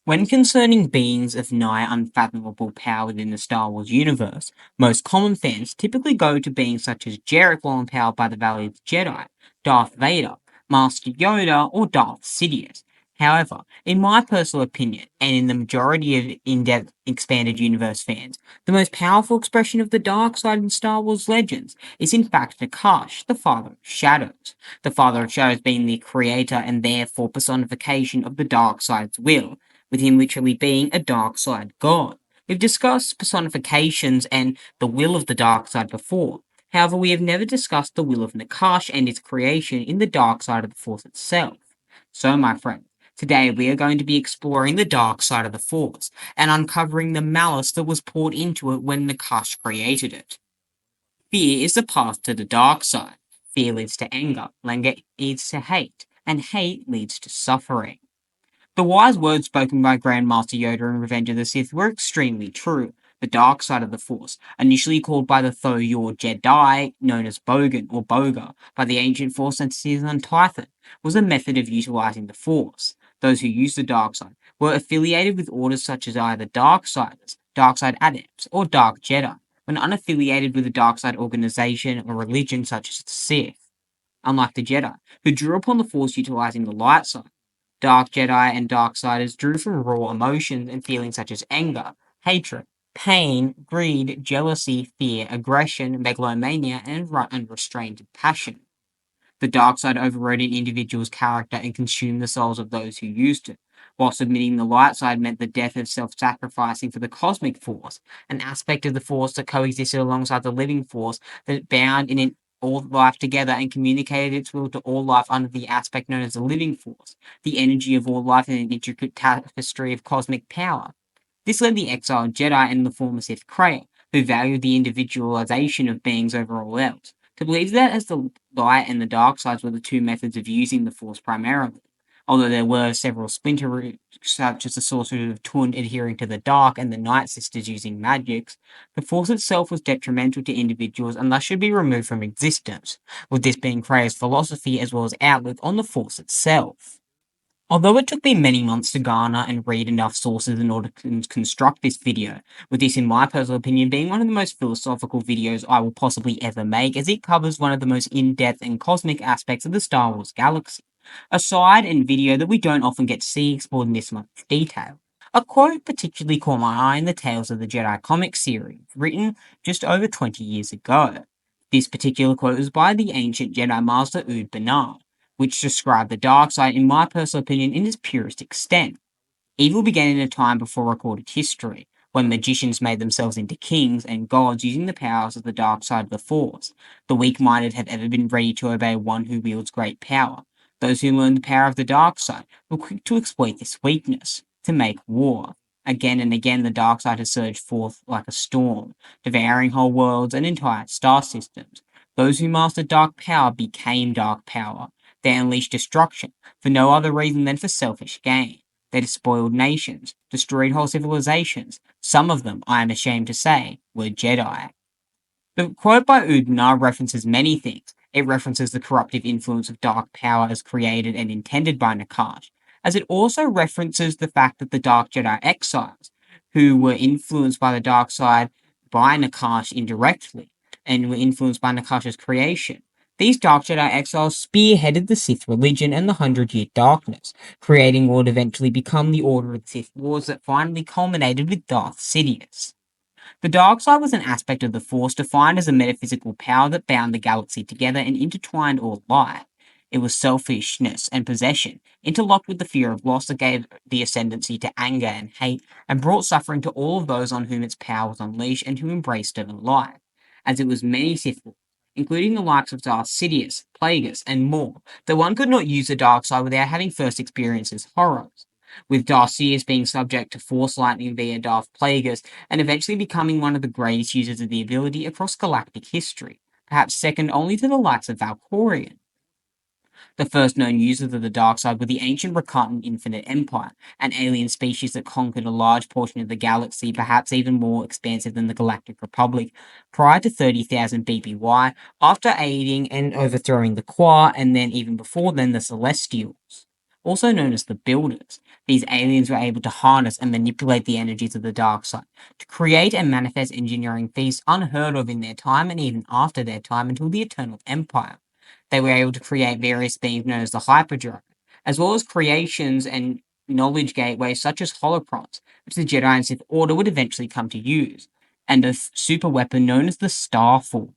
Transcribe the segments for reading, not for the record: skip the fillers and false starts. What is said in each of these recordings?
When concerning beings of nigh unfathomable power within the Star Wars universe, most common fans typically go to beings such as Jarek while empowered by the Valley of the Jedi, Darth Vader, Master Yoda, or Darth Sidious. However, in my personal opinion, and in the majority of in-depth expanded universe fans, the most powerful expression of the dark side in Star Wars legends is in fact Nakash, the Father of Shadows. The Father of Shadows being the creator and therefore personification of the dark side's will, with him literally being a dark side god. We've discussed personifications and the will of the dark side before. However, we have never discussed the will of Nakash and its creation in the dark side of the Force itself. So, my friend, today we are going to be exploring the dark side of the Force and uncovering the malice that was poured into it when Nakash created it. Fear is the path to the dark side. Fear leads to anger leads to hate, and hate leads to suffering. The wise words spoken by Grandmaster Yoda in Revenge of the Sith were extremely true. The dark side of the Force, initially called by the Thoyor Jedi, known as Bogan or Boga, by the ancient Force entities on Tython, was a method of utilizing the Force. Those who used the dark side were affiliated with orders such as either Darksiders, Darkside Adepts, or Dark Jedi, when unaffiliated with a Darkside organization or religion such as the Sith. Unlike the Jedi, who drew upon the Force utilizing the light side, Dark Jedi and Darksiders drew from raw emotions and feelings such as anger, hatred, pain, greed, jealousy, fear, aggression, megalomania, and unrestrained passion. The dark side overrode an individual's character and consumed the souls of those who used it, while submitting the light side meant the death of self-sacrificing for the cosmic force, an aspect of the force that coexisted alongside the living force that bound in it all life together and communicated its will to all life under the aspect known as the living force, the energy of all life in an intricate tapestry of cosmic power. This led the exiled Jedi and the former Sith Kreia, who valued the individualization of beings over all else, to believe that as the light and the dark sides were the two methods of using the Force primarily. Although there were several splinter routes, such as the Sorcerers of Tund adhering to the dark and the Night Sisters using magics, the Force itself was detrimental to individuals and thus should be removed from existence, with this being Kreia's philosophy as well as outlook on the Force itself. Although it took me many months to garner and read enough sources in order to construct this video, with this in my personal opinion being one of the most philosophical videos I will possibly ever make, as it covers one of the most in-depth and cosmic aspects of the Star Wars galaxy, a side and video that we don't often get to see explored in this much detail. A quote particularly caught my eye in the Tales of the Jedi comic series, written just over 20 years ago. This particular quote was by the ancient Jedi Master Ood Bernard, which describe the dark side, in my personal opinion, in its purest extent. Evil began in a time before recorded history, when magicians made themselves into kings and gods using the powers of the dark side of the Force. The weak-minded have ever been ready to obey one who wields great power. Those who learned the power of the dark side were quick to exploit this weakness, to make war. Again and again, the dark side has surged forth like a storm, devouring whole worlds and entire star systems. Those who mastered dark power became dark power. They unleashed destruction for no other reason than for selfish gain. They despoiled nations, destroyed whole civilizations. Some of them, I am ashamed to say, were Jedi. The quote by Udnar references many things. It references the corruptive influence of dark power as created and intended by Nakash, as it also references the fact that the Dark Jedi exiles, who were influenced by the dark side by Nakash indirectly, and were influenced by Nakash's creation. These Dark Jedi exiles spearheaded the Sith religion and the Hundred-Year Darkness, creating what would eventually become the Order of the Sith Wars that finally culminated with Darth Sidious. The dark side was an aspect of the Force defined as a metaphysical power that bound the galaxy together and intertwined all life. It was selfishness and possession, interlocked with the fear of loss that gave the ascendancy to anger and hate, and brought suffering to all of those on whom its power was unleashed and who embraced it alive. As it was many Sith Lords, including the likes of Darth Sidious, Plagueis, and more, that one could not use the dark side without having first experienced its horrors, with Darth Sidious being subject to Force lightning via Darth Plagueis, and eventually becoming one of the greatest users of the ability across galactic history, perhaps second only to the likes of Valkorion. The first known users of the dark side were the ancient Rakatan Infinite Empire, an alien species that conquered a large portion of the galaxy, perhaps even more expansive than the Galactic Republic, prior to 30,000 BBY, after aiding and overthrowing the Qua, and then even before then the Celestials. also known as the Builders. These aliens were able to harness and manipulate the energies of the dark side to create and manifest engineering feats unheard of in their time and even after their time until the Eternal Empire. They were able to create various beings known as the Hyperdrive, as well as creations and knowledge gateways such as holocrons, which the Jedi and Sith Order would eventually come to use, and a super weapon known as the Starforge.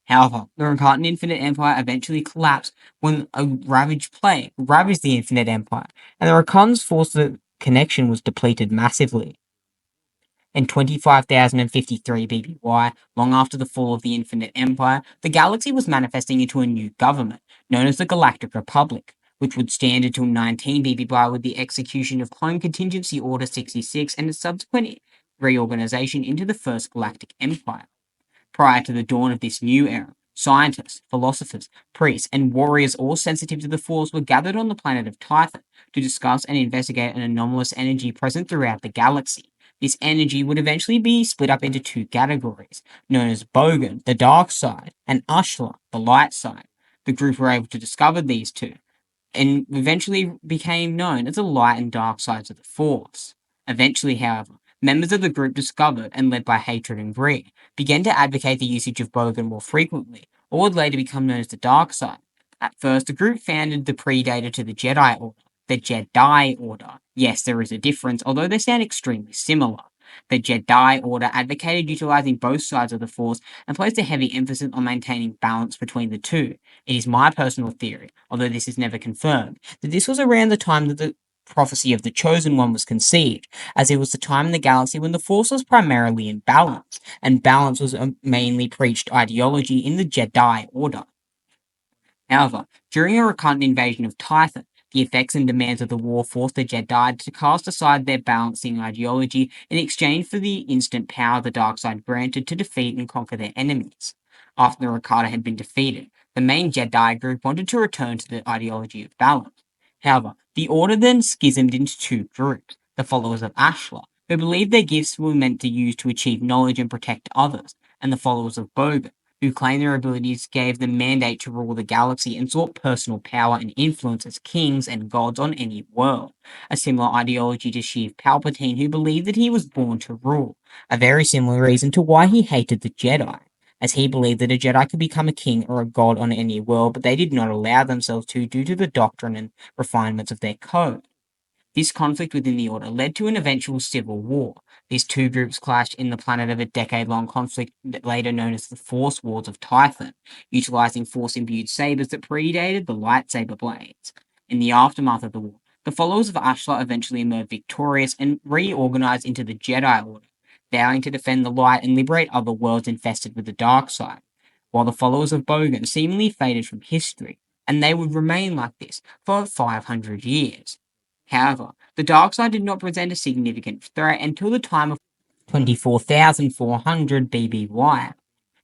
However, the Rakartan Infinite Empire eventually collapsed when a ravaged plague ravaged the Infinite Empire, and the Rakartan's force connection was depleted massively. In 25,053 BBY, long after the fall of the Infinite Empire, the galaxy was manifesting into a new government, known as the Galactic Republic, which would stand until 19 BBY with the execution of Clone Contingency Order 66 and its subsequent reorganization into the First Galactic Empire. Prior to the dawn of this new era, scientists, philosophers, priests, and warriors all sensitive to the Force were gathered on the planet of Typhon to discuss and investigate an anomalous energy present throughout the galaxy. This energy would eventually be split up into two categories, known as Bogan, the dark side, and Ashla, the light side. The group were able to discover these two, and eventually became known as the light and dark sides of the Force. Eventually, however, members of the group discovered and led by hatred and greed began to advocate the usage of Bogan more frequently, or would later become known as the dark side. At first, the group founded the predator to the Jedi Order, the Jedi Order. Yes, there is a difference, although they sound extremely similar. The Jedi Order advocated utilizing both sides of the Force and placed a heavy emphasis on maintaining balance between the two. It is my personal theory, although this is never confirmed, that this was around the time that the prophecy of the Chosen One was conceived, as it was the time in the galaxy when the Force was primarily in balance, and balance was a mainly preached ideology in the Jedi Order. However, during a recurrent invasion of Typhon, the effects and demands of the war forced the Jedi to cast aside their balancing ideology in exchange for the instant power the dark side granted to defeat and conquer their enemies. After the Rakata had been defeated, the main Jedi group wanted to return to the ideology of balance. However, the Order then schismed into two groups, the followers of Ashla, who believed their gifts were meant to use to achieve knowledge and protect others, and the followers of Bogan, who claimed their abilities gave them mandate to rule the galaxy and sought personal power and influence as kings and gods on any world. A similar ideology to Sheev Palpatine, who believed that he was born to rule. A very similar reason to why he hated the Jedi, as he believed that a Jedi could become a king or a god on any world, but they did not allow themselves to due to the doctrine and refinements of their code. This conflict within the Order led to an eventual civil war. These two groups clashed in the planet of a decade-long conflict later known as the Force Wars of Typhon, utilizing Force-imbued sabers that predated the lightsaber blades. In the aftermath of the war, the followers of Ashla eventually emerged victorious and reorganized into the Jedi Order, vowing to defend the light and liberate other worlds infested with the dark side, while the followers of Bogan seemingly faded from history, and they would remain like this for 500 years. However, the dark side did not present a significant threat until the time of 24,400 BBY,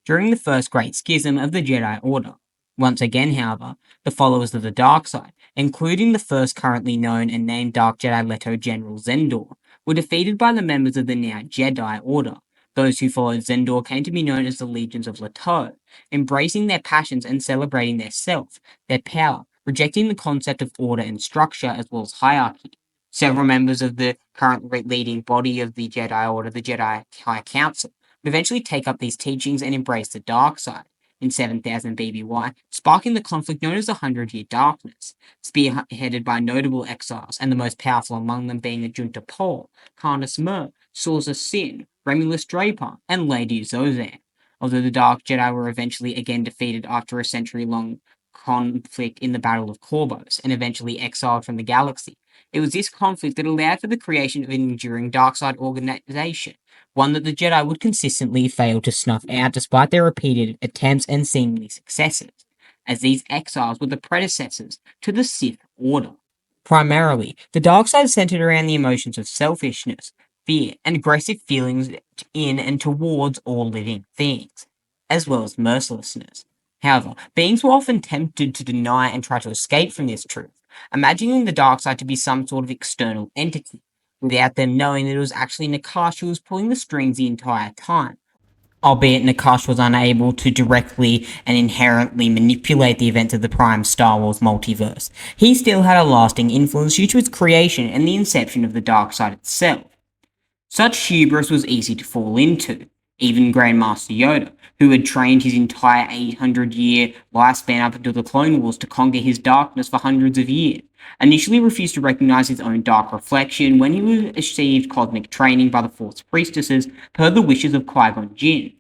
during the First Great Schism of the Jedi Order. Once again, however, the followers of the dark side, including the first currently known and named Dark Jedi Leto General Zendor, were defeated by the members of the now Jedi Order. Those who followed Zendor came to be known as the Legions of Leto, embracing their passions and celebrating their self, their power, rejecting the concept of order and structure as well as hierarchy. Several members of the current leading body of the Jedi Order, the Jedi High Council, would eventually take up these teachings and embrace the dark side in 7000 BBY, sparking the conflict known as the 100-Year Darkness, spearheaded by notable exiles, and the most powerful among them being Ajunta Pol, Carnus Mer, Sorza Sin, Remulus Draper, and Lady Zozan. Although the Dark Jedi were eventually again defeated after a century-long conflict in the Battle of Corvus, and eventually exiled from the galaxy, it was this conflict that allowed for the creation of an enduring dark-side organization, one that the Jedi would consistently fail to snuff out despite their repeated attempts and seemingly successes, as these exiles were the predecessors to the Sith Order. Primarily, the dark side centered around the emotions of selfishness, fear, and aggressive feelings in and towards all living things, as well as mercilessness. However, beings were often tempted to deny and try to escape from this truth, imagining the dark side to be some sort of external entity, without them knowing that it was actually Nakash who was pulling the strings the entire time. Albeit Nakash was unable to directly and inherently manipulate the events of the prime Star Wars multiverse, he still had a lasting influence due to its creation and the inception of the dark side itself. Such hubris was easy to fall into. Even Grandmaster Yoda, who had trained his entire 800-year lifespan up until the Clone Wars to conquer his darkness for hundreds of years, initially refused to recognize his own dark reflection when he received cosmic training by the Force priestesses per the wishes of Qui-Gon Jinn.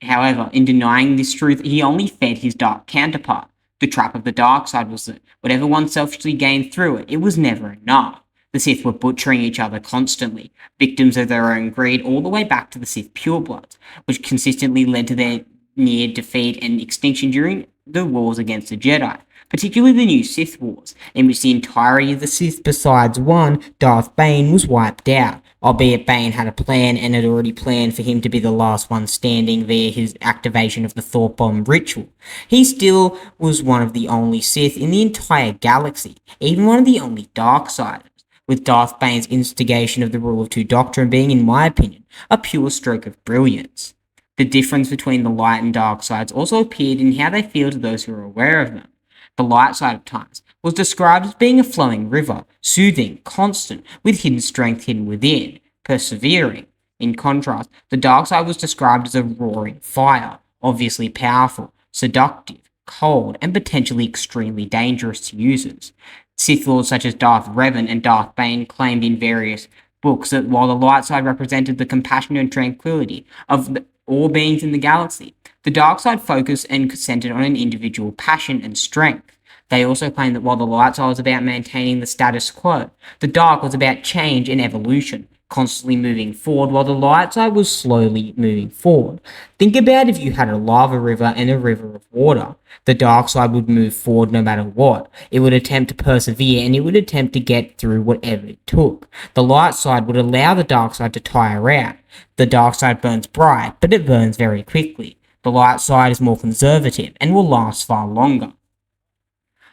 However, in denying this truth, he only fed his dark counterpart. The trap of the dark side was that whatever one selfishly gained through it, it was never enough. The Sith were butchering each other constantly, victims of their own greed all the way back to the Sith purebloods, which consistently led to their near defeat and extinction during the wars against the Jedi, particularly the new Sith Wars, in which the entirety of the Sith besides one, Darth Bane, was wiped out, albeit Bane had a plan and had already planned for him to be the last one standing via his activation of the Thought Bomb ritual. He still was one of the only Sith in the entire galaxy, even one of the only Darksiders, with Darth Bane's instigation of the Rule of Two doctrine being, in my opinion, a pure stroke of brilliance. The difference between the light and dark sides also appeared in how they feel to those who are aware of them. The light side of times was described as being a flowing river, soothing, constant, with hidden strength hidden within, persevering. In contrast, the dark side was described as a roaring fire, obviously powerful, seductive, cold, and potentially extremely dangerous to users. Sith Lords such as Darth Revan and Darth Bane claimed in various books that while the light side represented the compassion and tranquility of all beings in the galaxy, the dark side focused and centered on an individual passion and strength. They also claimed that while the light side was about maintaining the status quo, the dark was about change and evolution, constantly moving forward while the light side was slowly moving forward. Think about if you had a lava river and a river of water. The dark side would move forward no matter what. It would attempt to persevere and it would attempt to get through whatever it took. The light side would allow the dark side to tire out. The dark side burns bright, but it burns very quickly. The light side is more conservative and will last far longer.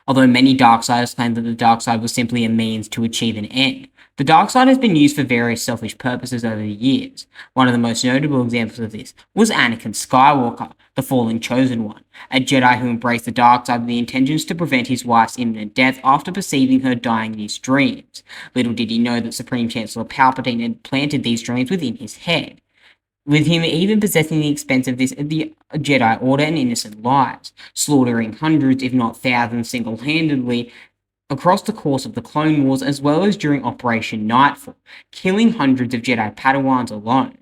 Although many Darksiders claim that the dark side was simply a means to achieve an end, the dark side has been used for various selfish purposes over the years. One of the most notable examples of this was Anakin Skywalker, the fallen chosen one, a Jedi who embraced the dark side with the intentions to prevent his wife's imminent death after perceiving her dying in his dreams. Little did he know that Supreme Chancellor Palpatine had planted these dreams within his head, with him even possessing the expense of the Jedi Order and innocent lives, slaughtering hundreds if not thousands single-handedly across the course of the Clone Wars as well as during Operation Nightfall, killing hundreds of Jedi Padawans alone.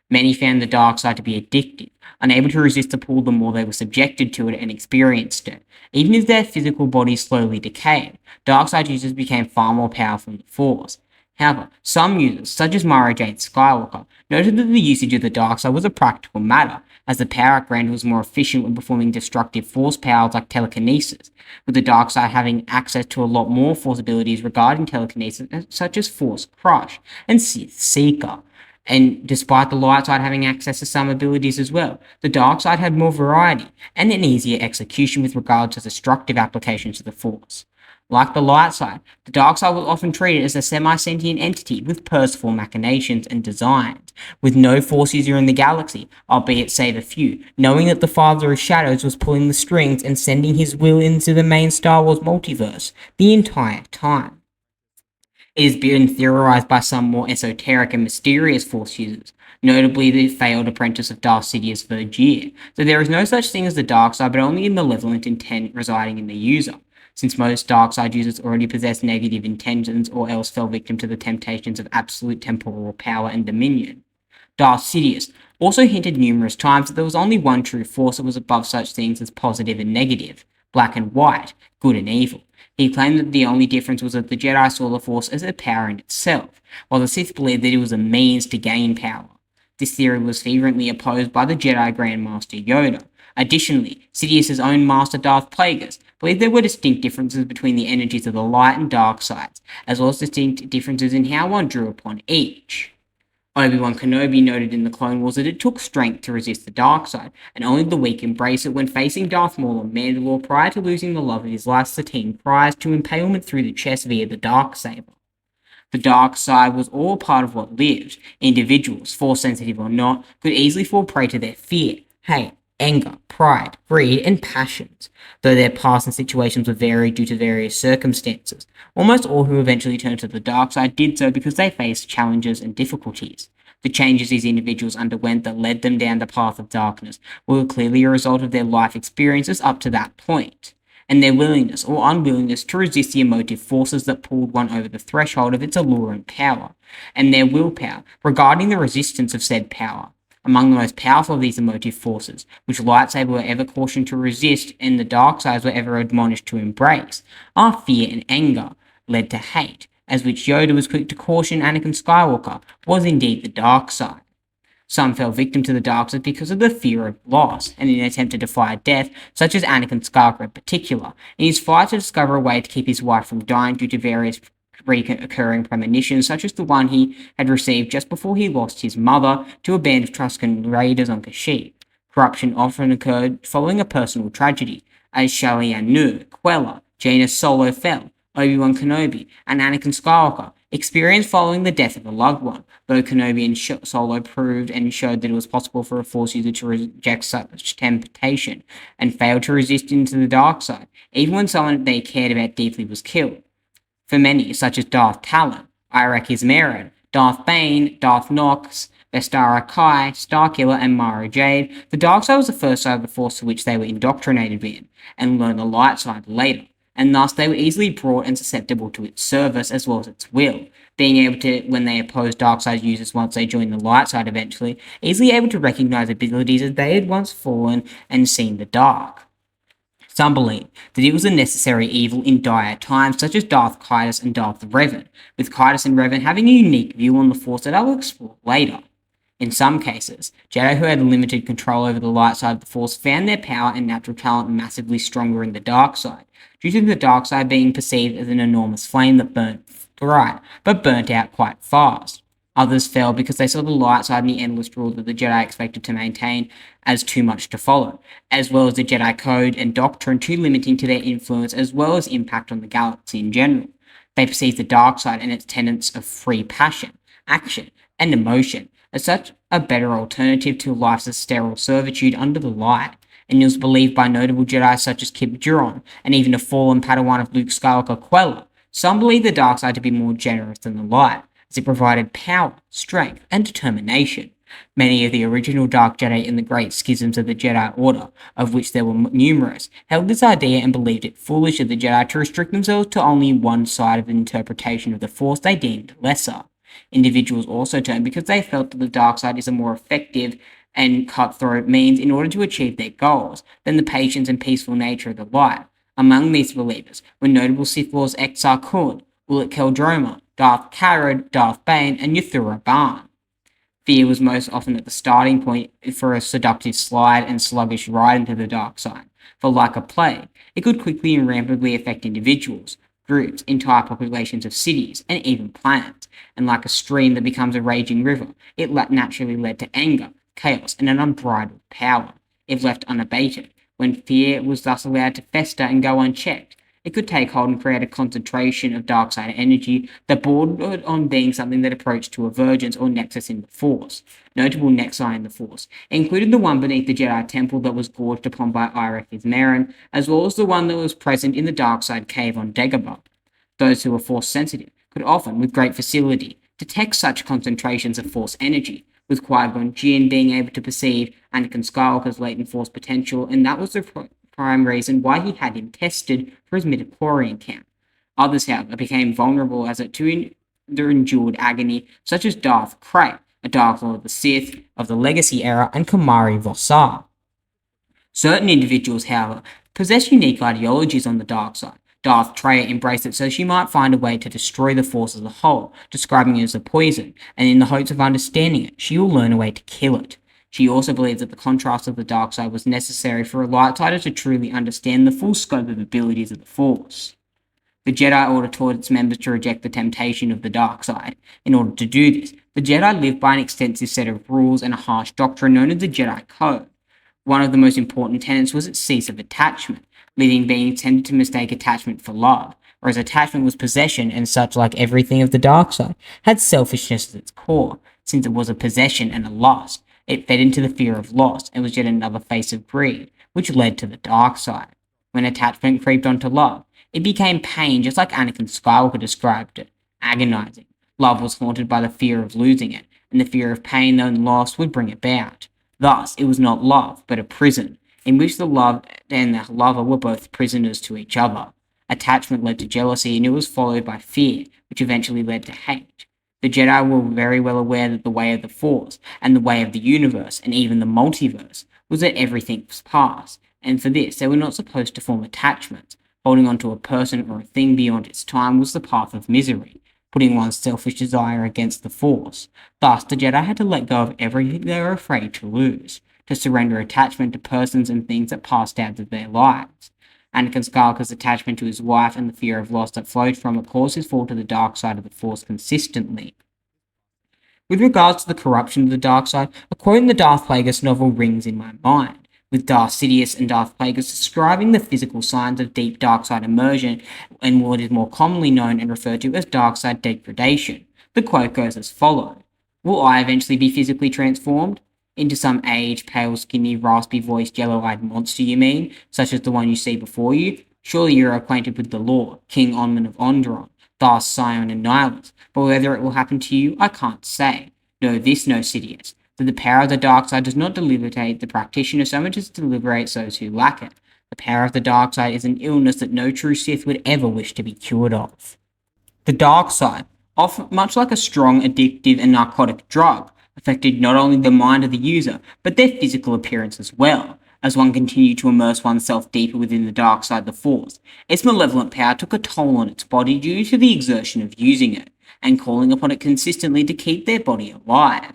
Many found the dark side to be addictive, unable to resist the pull the more they were subjected to it and experienced it. Even as their physical bodies slowly decayed, dark side users became far more powerful than the Force. However, some users, such as Mara Jade Skywalker, noted that the usage of the dark side was a practical matter, as the power it granted was more efficient when performing destructive force powers like telekinesis, with the dark side having access to a lot more force abilities regarding telekinesis such as Force Crush and Sith Seeker. And despite the light side having access to some abilities as well, the dark side had more variety and an easier execution with regard to destructive applications of the Force. Like the light side, the dark side was often treated as a semi-sentient entity with purposeful machinations and designs, with no Force user in the galaxy, albeit save a few, knowing that the Father of Shadows was pulling the strings and sending his will into the main Star Wars multiverse the entire time. It has been theorized by some more esoteric and mysterious Force users, notably the failed apprentice of Darth Sidious Vergere, that there is no such thing as the dark side but only a malevolent intent residing in the user, since most dark side users already possess negative intentions or else fell victim to the temptations of absolute temporal power and dominion. Darth Sidious also hinted numerous times that there was only one true force that was above such things as positive and negative, black and white, good and evil. He claimed that the only difference was that the Jedi saw the Force as a power in itself, while the Sith believed that it was a means to gain power. This theory was fervently opposed by the Jedi Grandmaster Yoda. Additionally, Sidious's own master Darth Plagueis believed there were distinct differences between the energies of the light and dark sides, as well as distinct differences in how one drew upon each. Obi-Wan Kenobi noted in the Clone Wars that it took strength to resist the dark side, and only the weak embrace it when facing Darth Maul on Mandalore prior to losing the love of his life Satine Kryze to impalement through the chest via the Darksaber. The dark side was all part of what lived. Individuals, force sensitive or not, could easily fall prey to their fear, hate, anger, pride, greed, and passions. Though their past and situations were varied due to various circumstances, almost all who eventually turned to the dark side did so because they faced challenges and difficulties. The changes these individuals underwent that led them down the path of darkness were clearly a result of their life experiences up to that point, and their willingness or unwillingness to resist the emotive forces that pulled one over the threshold of its allure and power, and their willpower regarding the resistance of said power. Among the most powerful of these emotive forces, which lightsaber were ever cautioned to resist and the dark sides were ever admonished to embrace, are fear and anger, led to hate, as which Yoda was quick to caution Anakin Skywalker was indeed the dark side. Some fell victim to the dark side because of the fear of loss, and in an attempt to defy death, such as Anakin Skywalker in particular, in his fight to discover a way to keep his wife from dying due to various recurring premonitions, such as the one he had received just before he lost his mother to a band of Tusken raiders on Kashyyyk. Corruption often occurred following a personal tragedy, as Shalian Nur, Quella, Jaina Solo fell, Obi-Wan Kenobi, and Anakin Skywalker experienced following the death of a loved one. Both Kenobi and Solo proved and showed that it was possible for a Force user to reject such temptation and fail to resist into the dark side, even when someone they cared about deeply was killed. For many, such as Darth Talon, Iraq Ismarin, Darth Bane, Darth Nox, Vestara Kai, Starkiller, and Mara Jade, the dark side was the first side of the Force to which they were indoctrinated in, and learned the light side later, and thus they were easily brought and susceptible to its service as well as its will, being able to, when they opposed dark side users once they joined the light side eventually, easily able to recognize abilities as they had once fallen and seen the dark. Some believe that it was a necessary evil in dire times, such as Darth Kaitis and Darth Revan, with Kaitis and Revan having a unique view on the Force that I will explore later. In some cases, Jedi who had limited control over the light side of the Force found their power and natural talent massively stronger in the dark side, due to the dark side being perceived as an enormous flame that burnt bright, but burnt out quite fast. Others fell because they saw the light side and the endless rule that the Jedi expected to maintain as too much to follow, as well as the Jedi code and doctrine too limiting to their influence as well as impact on the galaxy in general. They perceived the dark side and its tenets of free passion, action, and emotion as such a better alternative to life's sterile servitude under the light, and it was believed by notable Jedi such as Kip Duron and even a fallen Padawan of Luke Skywalker, Quella. Some believe the dark side to be more generous than the light, as it provided power, strength, and determination. Many of the original Dark Jedi in the Great Schisms of the Jedi Order, of which there were numerous, held this idea and believed it foolish of the Jedi to restrict themselves to only one side of the interpretation of the Force they deemed lesser. Individuals also turned because they felt that the dark side is a more effective and cutthroat means in order to achieve their goals than the patience and peaceful nature of the light. Among these believers were notable Sith Lords Exar Kun, Ulic Qel-Droma, Darth Karad, Darth Bane, and Yuthura Ban. Fear was most often at the starting point for a seductive slide and sluggish ride into the dark side, for like a plague, it could quickly and rapidly affect individuals, groups, entire populations of cities, and even planets, and like a stream that becomes a raging river, it naturally led to anger, chaos, and an unbridled power. If left unabated, when fear was thus allowed to fester and go unchecked, it could take hold and create a concentration of dark side energy that bordered on being something that approached to a vergence or nexus in the Force. Notable nexi in the Force included the one beneath the Jedi Temple that was gorged upon by Iraq Ismarin, as well as the one that was present in the dark side cave on Dagobah. Those who were Force sensitive could often, with great facility, detect such concentrations of Force energy, with Qui-Gon Jinn being able to perceive Anakin Skywalker's latent Force potential, and that was the prime reason why he had him tested for his midichlorian count. Others, however, became vulnerable as it to endured agony, such as Darth Krayt, a Dark Lord of the Sith of the Legacy era, and Kamari Vossar. Certain individuals, however, possess unique ideologies on the dark side. Darth Traya embraced it so she might find a way to destroy the Force as a whole, describing it as a poison, and in the hopes of understanding it, she will learn a way to kill it. She also believed that the contrast of the dark side was necessary for a lightsider to truly understand the full scope of abilities of the Force. The Jedi Order taught its members to reject the temptation of the dark side. In order to do this, the Jedi lived by an extensive set of rules and a harsh doctrine known as the Jedi Code. One of the most important tenets was its cease of attachment. Living beings tended to mistake attachment for love. whereas attachment was possession, and such, like everything of the dark side, had selfishness at its core, since it was a possession and a loss. It fed into the fear of loss and was yet another face of greed, which led to the dark side. When attachment creeped onto love, it became pain, just like Anakin Skywalker described it, agonizing. Love was haunted by the fear of losing it, and the fear of pain and loss would bring about. Thus, it was not love, but a prison, in which the love and the lover were both prisoners to each other. Attachment led to jealousy, and it was followed by fear, which eventually led to hate. The Jedi were very well aware that the way of the Force, and the way of the universe, and even the multiverse, was that everything was past, and for this they were not supposed to form attachments. Holding on to a person or a thing beyond its time was the path of misery, putting one's selfish desire against the Force. Thus, the Jedi had to let go of everything they were afraid to lose, to surrender attachment to persons and things that passed out of their lives. Anakin Skywalker's attachment to his wife and the fear of loss that flowed from it caused his fall to the dark side of the Force consistently. With regards to the corruption of the dark side, a quote in the Darth Plagueis novel rings in my mind, with Darth Sidious and Darth Plagueis describing the physical signs of deep dark side immersion and what is more commonly known and referred to as dark side degradation. The quote goes as follows: "Will I eventually be physically transformed? Into some aged, pale, skinny, raspy-voiced, yellow-eyed monster, you mean, such as the one you see before you? Surely you're acquainted with the lore, King Onman of Ondron, Darth Sion and Nihilus, but whether it will happen to you, I can't say. Know this, no Sidious, that the power of the dark side does not debilitate the practitioner so much as to liberate those who lack it. The power of the dark side is an illness that no true Sith would ever wish to be cured of." The dark side, often much like a strong, addictive, and narcotic drug, affected not only the mind of the user, but their physical appearance as well. As one continued to immerse oneself deeper within the dark side of the Force, its malevolent power took a toll on its body due to the exertion of using it, and calling upon it consistently to keep their body alive.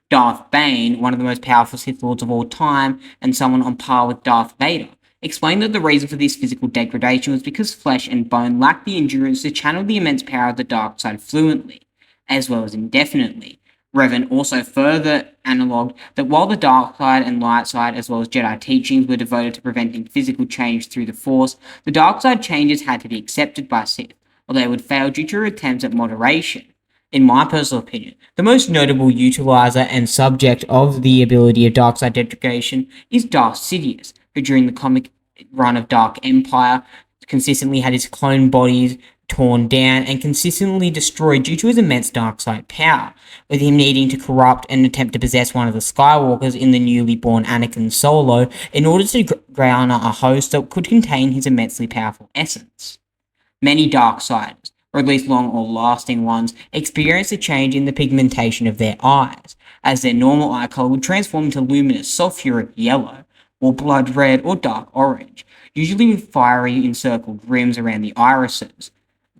Darth Bane, one of the most powerful Sith Lords of all time, and someone on par with Darth Vader, explained that the reason for this physical degradation was because flesh and bone lacked the endurance to channel the immense power of the dark side fluently, as well as indefinitely. Revan also further analogued that while the dark side and light side, as well as Jedi teachings, were devoted to preventing physical change through the Force, the dark side changes had to be accepted by Sith, or they would fail due to attempts at moderation. In my personal opinion, the most notable utilizer and subject of the ability of dark side degradation is Darth Sidious, who during the comic run of Dark Empire consistently had his clone bodies torn down and consistently destroyed due to his immense dark side power, with him needing to corrupt and attempt to possess one of the Skywalkers in the newly born Anakin Solo in order to garner a host that could contain his immensely powerful essence. Many Darksiders, or at least long or lasting ones, experience a change in the pigmentation of their eyes, as their normal eye color would transform into luminous sulfuric yellow, or blood red or dark orange, usually with fiery encircled rims around the irises,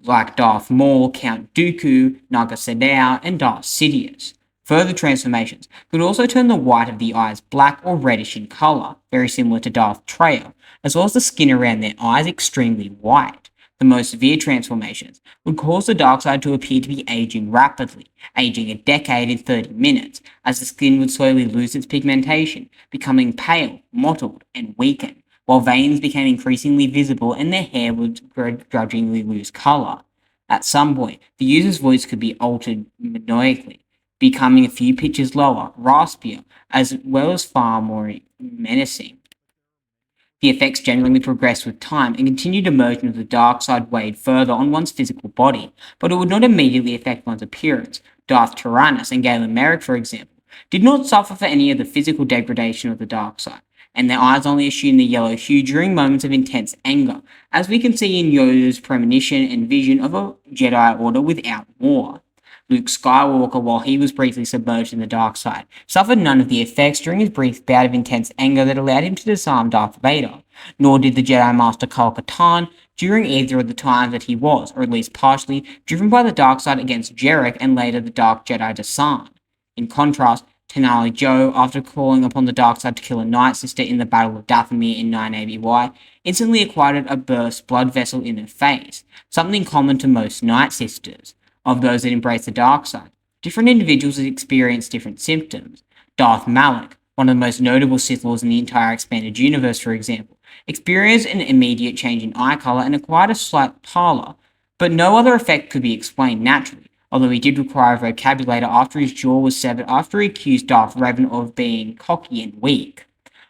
like Darth Maul, Count Dooku, Naga Sadow, and Darth Sidious. Further transformations could also turn the white of the eyes black or reddish in color, very similar to Darth Trail, as well as the skin around their eyes extremely white. The most severe transformations would cause the dark side to appear to be aging rapidly, aging a decade in 30 minutes, as the skin would slowly lose its pigmentation, becoming pale, mottled, and weakened, while veins became increasingly visible and their hair would grudgingly lose color. At some point, the user's voice could be altered maniacally, becoming a few pitches lower, raspier, as well as far more menacing. The effects generally progressed with time, and continued immersion of the dark side weighed further on one's physical body, but it would not immediately affect one's appearance. Darth Tyrannus and Galen Merrick, for example, did not suffer for any of the physical degradation of the dark side, and their eyes only assumed the yellow hue during moments of intense anger, as we can see in Yoda's premonition and vision of a Jedi Order without war. Luke Skywalker, while he was briefly submerged in the dark side, suffered none of the effects during his brief bout of intense anger that allowed him to disarm Darth Vader, nor did the Jedi Master Kal-Katarn during either of the times that he was, or at least partially, driven by the dark side against Jarek and later the Dark Jedi Desan. In contrast, Tenali Joe, after calling upon the dark side to kill a Night Sister in the Battle of Dathomir in 9 ABY, instantly acquired a burst blood vessel in her face, something common to most Night Sisters. Of those that embrace the dark side, different individuals experience different symptoms. Darth Malak, one of the most notable Sith Lords in the entire expanded universe, for example, experienced an immediate change in eye color and acquired a slight pallor, But no other effect could be explained naturally, although he did require a vocabulator after his jaw was severed after he accused Darth Revan of being cocky and weak.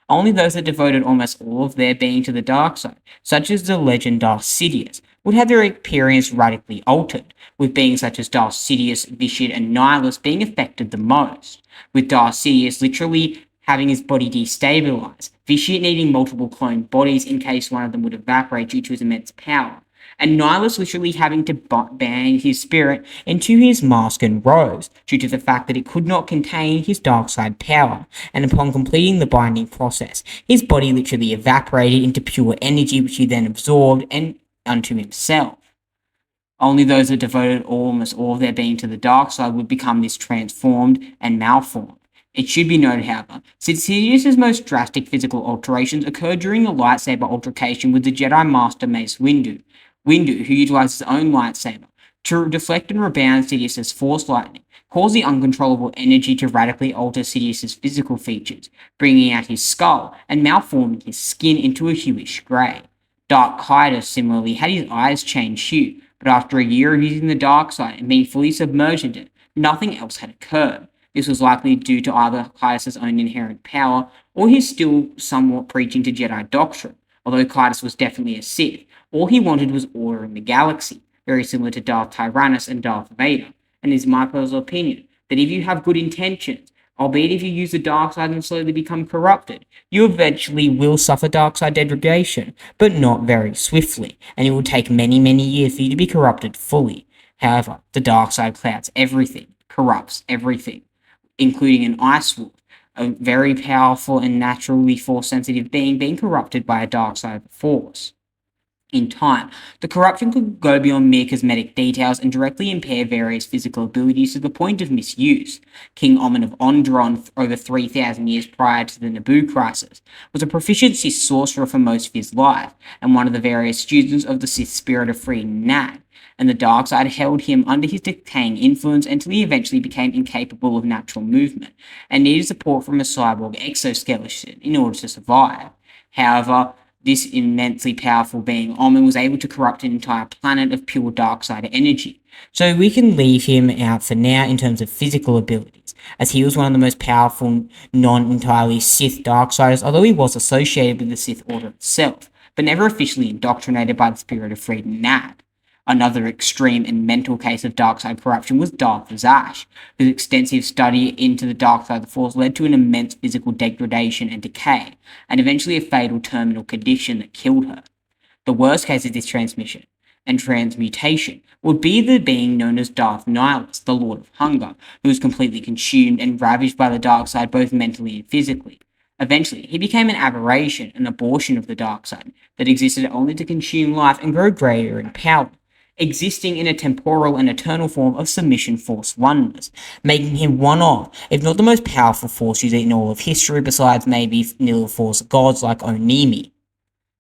Only those that devoted almost all of their being to the dark side, such as the legend Darth Sidious, would have their appearance radically altered, with beings such as Darth Sidious, Vishid, and Nihilus being affected the most, with Darth Sidious literally having his body destabilized, Vishid needing multiple cloned bodies in case one of them would evaporate due to his immense power, and Nihilus literally having to ban his spirit into his mask and robes due to the fact that it could not contain his dark side power, and upon completing the binding process, his body literally evaporated into pure energy which he then absorbed and unto himself. Only those that devoted almost all of their being to the dark side would become this transformed and malformed. It should be noted, however, since Sidious's most drastic physical alterations occurred during the lightsaber altercation with the Jedi Master Mace Windu, who utilized his own lightsaber to deflect and rebound Sidious's force lightning, caused the uncontrollable energy to radically alter Sidious's physical features, bringing out his skull and malforming his skin into a hueish grey. Dark Kaido similarly had his eyes change hue, but after a year of using the dark side and being fully submerged in it, nothing else had occurred. This was likely due to either Kaidos' own inherent power or his still somewhat preaching to Jedi doctrine. Although Kaidos was definitely a Sith, all he wanted was order in the galaxy, very similar to Darth Tyrannus and Darth Vader, and it is my personal opinion that if you have good intentions, albeit if you use the dark side and slowly become corrupted, you eventually will suffer dark side degradation, but not very swiftly, and it will take many, many years for you to be corrupted fully. However, the dark side clouds everything, corrupts everything, including an ice wolf, a very powerful and naturally force-sensitive being corrupted by a dark side of the force. In time, the corruption could go beyond mere cosmetic details and directly impair various physical abilities to the point of misuse. King Omen of Ondron, over 3,000 years prior to the Naboo crisis, was a proficient Sith sorcerer for most of his life, and one of the various students of the Sith spirit of freedom Nag, and the dark side held him under his decaying influence until he eventually became incapable of natural movement, and needed support from a cyborg exoskeleton in order to survive. However, this immensely powerful being, Omen, was able to corrupt an entire planet of pure dark side energy. So we can leave him out for now in terms of physical abilities, as he was one of the most powerful, non-entirely Sith Darksiders, although he was associated with the Sith Order itself, but never officially indoctrinated by the Spirit of Freedom Nad. Another extreme and mental case of dark side corruption was Darth Vazash, whose extensive study into the dark side of the Force led to an immense physical degradation and decay, and eventually a fatal terminal condition that killed her. The worst case of this transmission and transmutation would be the being known as Darth Nihilus, the Lord of Hunger, who was completely consumed and ravaged by the dark side both mentally and physically. Eventually, he became an aberration, an abortion of the dark side, that existed only to consume life and grow greater in power, existing in a temporal and eternal form of submission force oneness, making him one of, if not the most powerful force user in all of history besides maybe nil force gods like Onimi.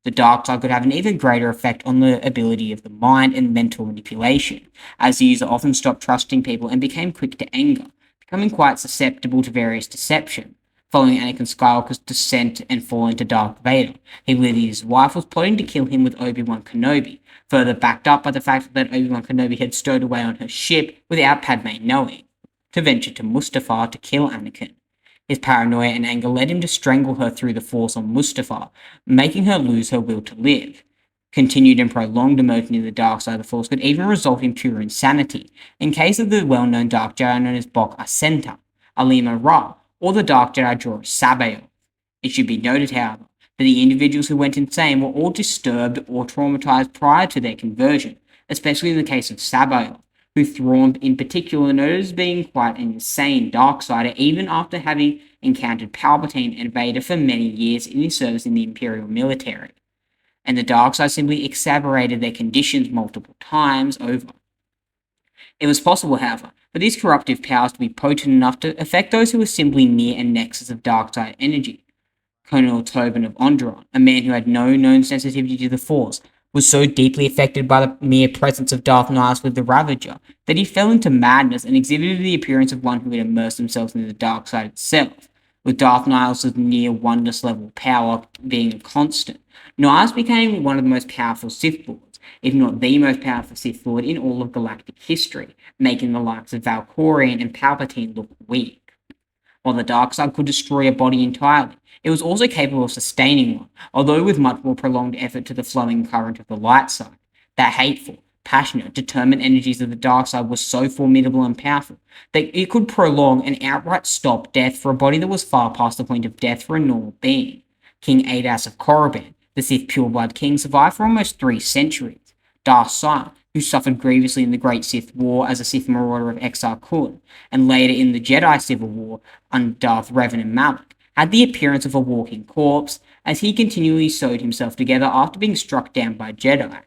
The dark side could have an even greater effect on the ability of the mind and mental manipulation, as the user often stopped trusting people and became quick to anger, becoming quite susceptible to various deception. Following Anakin Skywalker's descent and fall into Darth Vader, he believed his wife was plotting to kill him with Obi-Wan Kenobi, further backed up by the fact that Obi-Wan Kenobi had stowed away on her ship without Padme knowing, to venture to Mustafar to kill Anakin. His paranoia and anger led him to strangle her through the Force on Mustafar, making her lose her will to live. Continued and prolonged immersion in the dark side of the Force could even result in pure insanity, in case of the well-known Dark Jedi known as Bok Asenta, Alima Ra, or the Dark Jedi Jorah Sabayoth. It should be noted, however, that the individuals who went insane were all disturbed or traumatized prior to their conversion, especially in the case of Sabayoth, who Thrawn in particular noted as being quite an insane Darksider even after having encountered Palpatine and Vader for many years in his service in the Imperial military. And the Darkside simply exacerbated their conditions multiple times over. It was possible, however, for these corruptive powers to be potent enough to affect those who were simply near a nexus of Darkside energy. Colonel Tobin of Onderon, a man who had no known sensitivity to the Force, was so deeply affected by the mere presence of Darth Nihilus with the Ravager that he fell into madness and exhibited the appearance of one who had immersed himself into the dark side itself, with Darth Nihilus' near oneness level power being a constant. Nihilus became one of the most powerful Sith Lords, if not the most powerful Sith Lord in all of galactic history, making the likes of Valkorion and Palpatine look weak. While the dark side could destroy a body entirely, it was also capable of sustaining one, although with much more prolonged effort to the flowing current of the light side. The hateful, passionate, determined energies of the dark side were so formidable and powerful that it could prolong and outright stop death for a body that was far past the point of death for a normal being. King Adas of Korriban, the Sith pureblood king, survived for almost 3 centuries. Darth Sion, who suffered grievously in the Great Sith War as a Sith marauder of Exar Kun, and later in the Jedi Civil War under Darth Revan and Malak, had the appearance of a walking corpse, as he continually sewed himself together after being struck down by Jedi.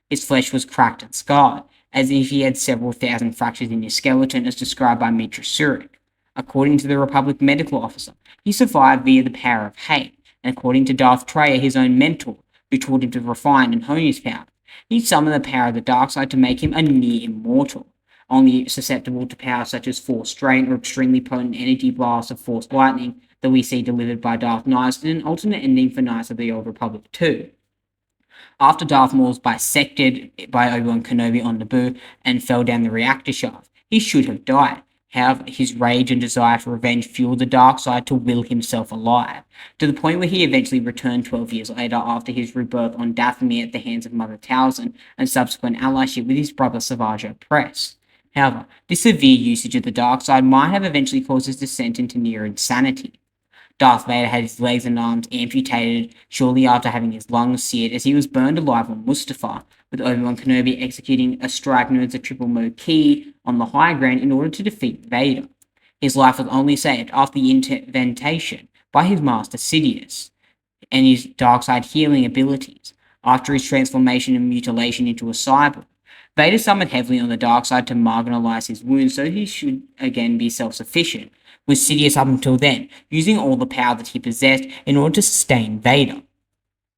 His flesh was cracked and scarred, as if he had several thousand fractures in his skeleton, as described by Mitra Surik. According to the Republic medical officer, he survived via the power of hate, and according to Darth Traya, his own mentor, who taught him to refine and hone his power, he summoned the power of the dark side to make him a near immortal, only susceptible to powers such as force strain or extremely potent energy blasts of force lightning that we see delivered by Darth Knights in an alternate ending for Knights of the Old Republic 2. After Darth Maul was bisected by Obi-Wan Kenobi on Naboo and fell down the reactor shaft, he should have died. However, his rage and desire for revenge fueled the dark side to will himself alive, to the point where he eventually returned 12 years later after his rebirth on Dathomir at the hands of Mother Talzin and subsequent allyship with his brother Savage Opress. However, this severe usage of the dark side might have eventually caused his descent into near insanity. Darth Vader had his legs and arms amputated shortly after having his lungs seared as he was burned alive on Mustafar, with Obi-Wan Kenobi executing a strike known as the Triple Moki on the high ground in order to defeat Vader. His life was only saved after the intervention by his master Sidious and his dark side healing abilities. After his transformation and mutilation into a cyborg, Vader summoned heavily on the dark side to marginalize his wounds so he should again be self-sufficient, with Sidious up until then using all the power that he possessed in order to sustain Vader.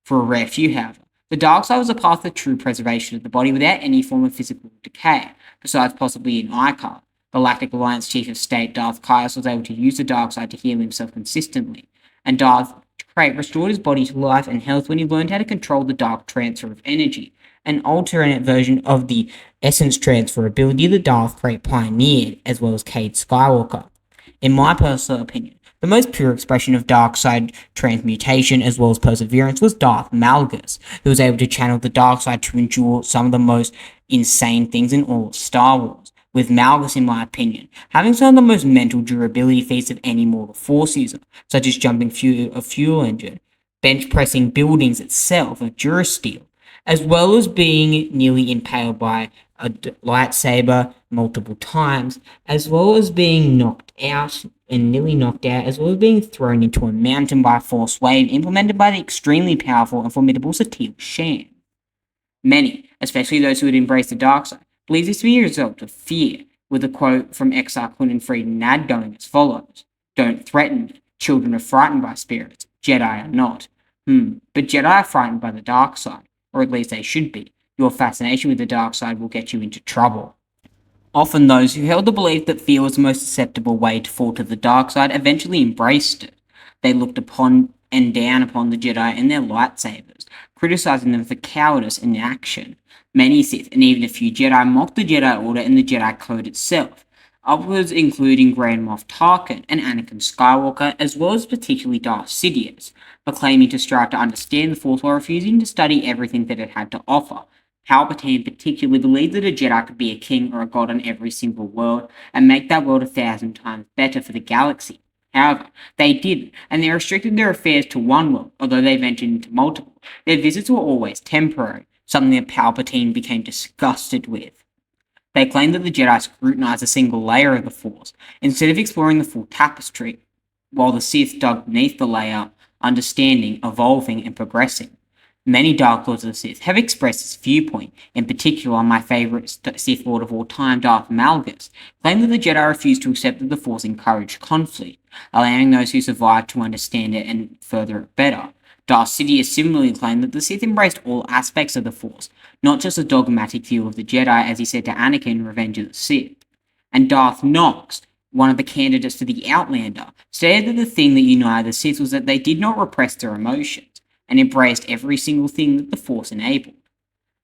For a rare few, however, the dark side was a path of true preservation of the body without any form of physical decay, besides possibly an Icar. Galactic Alliance Chief of State Darth Kaius was able to use the dark side to heal himself consistently, and Darth Krayt restored his body to life and health when he learned how to control the dark transfer of energy, an alternate version of the essence transfer ability that Darth Krayt pioneered, as well as Cade Skywalker. In my personal opinion, the most pure expression of dark side transmutation as well as perseverance was Darth Malgus, who was able to channel the dark side to endure some of the most insane things in all of Star Wars, with Malgus, in my opinion, having some of the most mental durability feats of any mortal Force user, such as jumping a fuel engine, bench pressing buildings itself of Durasteel, as well as being nearly impaled by a lightsaber multiple times, as well as being knocked out and nearly knocked out, as well as being thrown into a mountain by a force wave implemented by the extremely powerful and formidable Satele Shan. Many, especially those who had embraced the dark side, believe this to be a result of fear, with a quote from Exar Kun and Frieden Nad going as follows: "Don't threaten, children are frightened by spirits, Jedi are not. But Jedi are frightened by the dark side, or at least they should be. Your fascination with the dark side will get you into trouble." Often those who held the belief that fear was the most acceptable way to fall to the dark side eventually embraced it. They looked upon and down upon the Jedi and their lightsabers, criticizing them for cowardice and inaction. Many Sith and even a few Jedi mocked the Jedi Order and the Jedi Code itself, upwards including Grand Moff Tarkin and Anakin Skywalker, as well as particularly Darth Sidious, for claiming to strive to understand the Force while refusing to study everything that it had to offer. Palpatine particularly believed that a Jedi could be a king or a god on every single world and make that world 1,000 times better for the galaxy. However, they didn't, and they restricted their affairs to one world, although they ventured into multiple. Their visits were always temporary, something that Palpatine became disgusted with. They claimed that the Jedi scrutinized a single layer of the Force, instead of exploring the full tapestry, while the Sith dug beneath the layer, understanding, evolving, and progressing. Many Dark Lords of the Sith have expressed this viewpoint. In particular, my favourite Sith Lord of all time, Darth Malgus, claimed that the Jedi refused to accept that the Force encouraged conflict, allowing those who survived to understand it and further it better. Darth Sidious similarly claimed that the Sith embraced all aspects of the Force, not just a dogmatic view of the Jedi, as he said to Anakin in Revenge of the Sith. And Darth Nox, one of the candidates for the Outlander, stated that the thing that united the Sith was that they did not repress their emotions, and embraced every single thing that the Force enabled.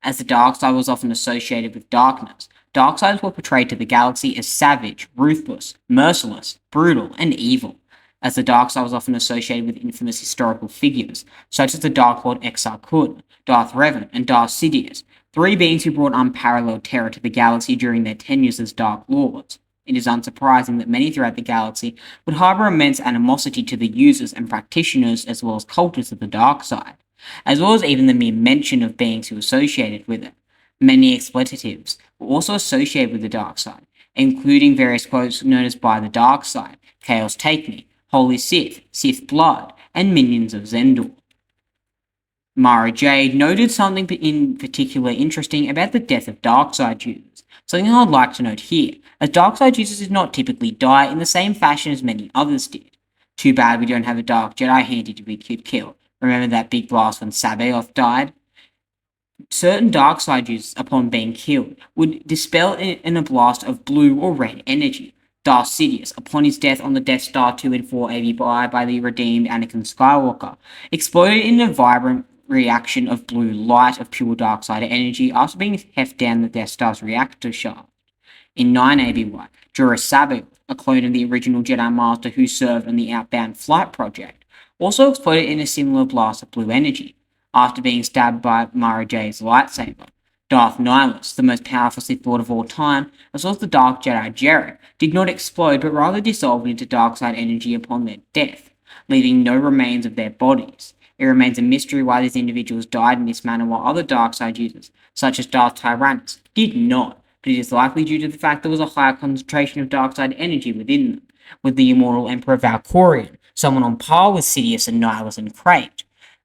As the dark side was often associated with darkness, darksiders were portrayed to the galaxy as savage, ruthless, merciless, brutal, and evil. As the dark side was often associated with infamous historical figures, such as the Dark Lord Exar Kun, Darth Revan, and Darth Sidious, three beings who brought unparalleled terror to the galaxy during their tenures as Dark Lords. It is unsurprising that many throughout the galaxy would harbor immense animosity to the users and practitioners as well as cultists of the dark side, as well as even the mere mention of beings who associated with it. Many expletives were also associated with the dark side, including various quotes known as By the Dark Side, Chaos Take Me, Holy Sith, Sith Blood, and Minions of Zendor. Mara Jade noted something in particular interesting about the death of Darkseid users, something I'd like to note here, as Darkseid users did not typically die in the same fashion as many others did. Too bad we don't have a Dark Jedi handy to be killed. Remember that big blast when Sabaoth died? Certain Darkseid users, upon being killed, would dispel in a blast of blue or red energy. Darth Sidious, upon his death on the Death Star 2 and 4 AVI by the redeemed Anakin Skywalker, exploded in a vibrant reaction of blue light of pure Darksider energy after being heft down the Death Star's reactor shaft. In 9 ABY, Jura Sabaoth, a clone of the original Jedi Master who served on the Outbound Flight Project, also exploded in a similar blast of blue energy, after being stabbed by Mara Jade's lightsaber. Darth Nihilus, the most powerful Sith Lord of all time, as well as the Dark Jedi Jarrett, did not explode but rather dissolved into Darkseid energy upon their death, leaving no remains of their bodies. It remains a mystery why these individuals died in this manner while other Darkseid users, such as Darth Tyrannus, did not, but it is likely due to the fact there was a higher concentration of Darkseid energy within them, with the immortal Emperor Valkorion, someone on par with Sidious and Nihilus and Crate,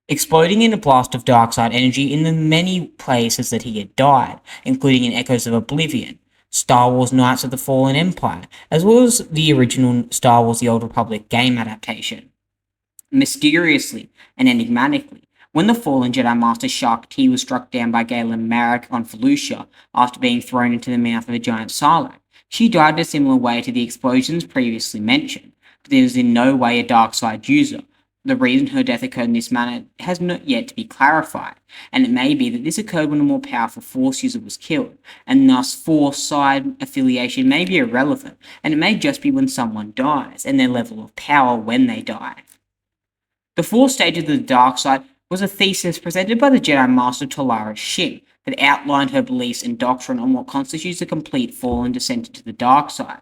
exploding in a blast of Darkseid energy in the many places that he had died, including in Echoes of Oblivion, Star Wars Knights of the Fallen Empire, as well as the original Star Wars The Old Republic game adaptation. Mysteriously and enigmatically, when the fallen Jedi Master Shaak Ti was struck down by Galen Marek on Felucia after being thrown into the mouth of a giant sarlacc, she died in a similar way to the explosions previously mentioned, but there is in no way a Darkseid user. The reason her death occurred in this manner has not yet to be clarified, and it may be that this occurred when a more powerful Force user was killed, and thus Force side affiliation may be irrelevant, and it may just be when someone dies, and their level of power when they die. The fourth stage of the dark side was a thesis presented by the Jedi Master Talara Shim that outlined her beliefs and doctrine on what constitutes a complete fall and descent into the dark side.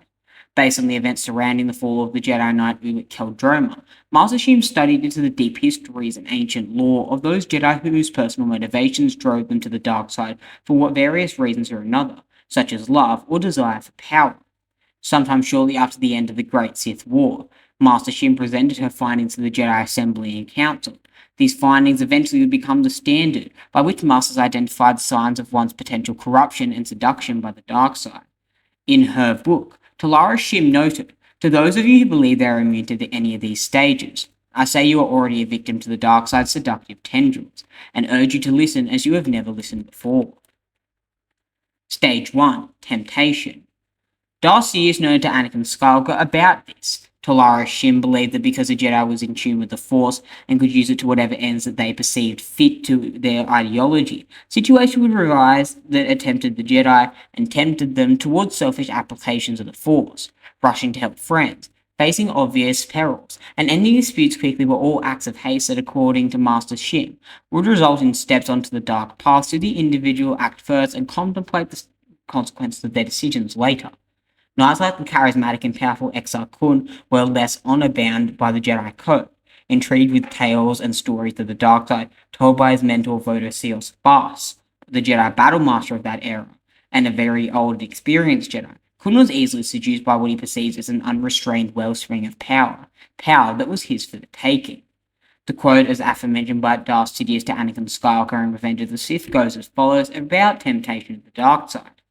Based on the events surrounding the fall of the Jedi Knight Ulic Qel-Droma, Master Shim studied into the deep histories and ancient lore of those Jedi whose personal motivations drove them to the dark side for what various reasons or another, such as love or desire for power. Sometime shortly after the end of the Great Sith War, Master Shim presented her findings to the Jedi Assembly and Council. These findings eventually would become the standard by which Masters identified signs of one's potential corruption and seduction by the dark side. In her book, Talara Shim noted, "To those of you who believe they are immune to any of these stages, I say you are already a victim to the dark side's seductive tendrils, and urge you to listen as you have never listened before." Stage 1. Temptation. Darth Sidious noted to Anakin Skywalker about this. Talara Shim believed that because a Jedi was in tune with the Force and could use it to whatever ends that they perceived fit to their ideology, situations would arise that tempted the Jedi and tempted them towards selfish applications of the Force, rushing to help friends, facing obvious perils, and ending disputes quickly were all acts of haste that, according to Master Shim, would result in steps onto the dark path so the individual act first and contemplate the consequences of their decisions later. Knights like the charismatic and powerful Exar Kun were less honor-bound by the Jedi Code, intrigued with tales and stories of the dark side told by his mentor Vodo Seos Bas, the Jedi battle master of that era, and a very old and experienced Jedi. Kun was easily seduced by what he perceives as an unrestrained wellspring of power that was his for the taking. The quote, as aforementioned by Darth Sidious to Anakin Skywalker in Revenge of the Sith, goes as follows about temptation of the dark side.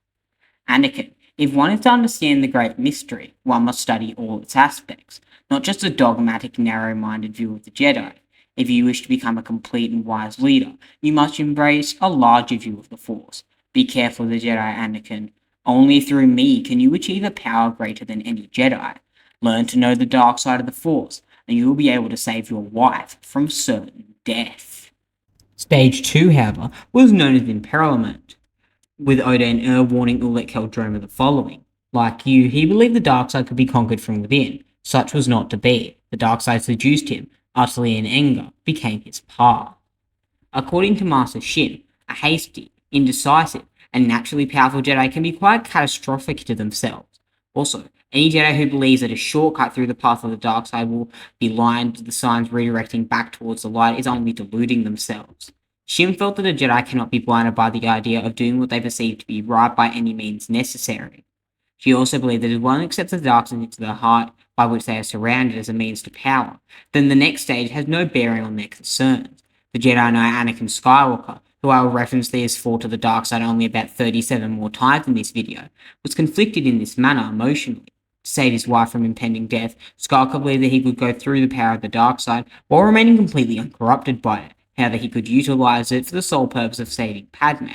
Anakin, if one is to understand the great mystery, one must study all its aspects, not just a dogmatic, narrow-minded view of the Jedi. If you wish to become a complete and wise leader, you must embrace a larger view of the Force. Be careful of the Jedi, Anakin. Only through me can you achieve a power greater than any Jedi. Learn to know the dark side of the Force, and you will be able to save your wife from certain death. Stage 2, however, was known as imperilement, with Oda and warning Ulick Qel-Droma the following. Like you, he believed the dark side could be conquered from within. Such was not to be. The dark side seduced him, utterly in anger, became his path. According to Master Shin, a hasty, indecisive, and naturally powerful Jedi can be quite catastrophic to themselves. Also, any Jedi who believes that a shortcut through the path of the dark side will be lined with the signs redirecting back towards the light is only deluding themselves. Shin felt that a Jedi cannot be blinded by the idea of doing what they perceive to be right by any means necessary. She also believed that if one accepts the dark side into the heart by which they are surrounded as a means to power, then the next stage has no bearing on their concerns. The Jedi Knight Anakin Skywalker, who I will reference his fall to the dark side only about 37 more times in this video, was conflicted in this manner emotionally. To save his wife from impending death, Skywalker believed that he could go through the power of the dark side while remaining completely uncorrupted by it. However, he could utilize it for the sole purpose of saving Padme.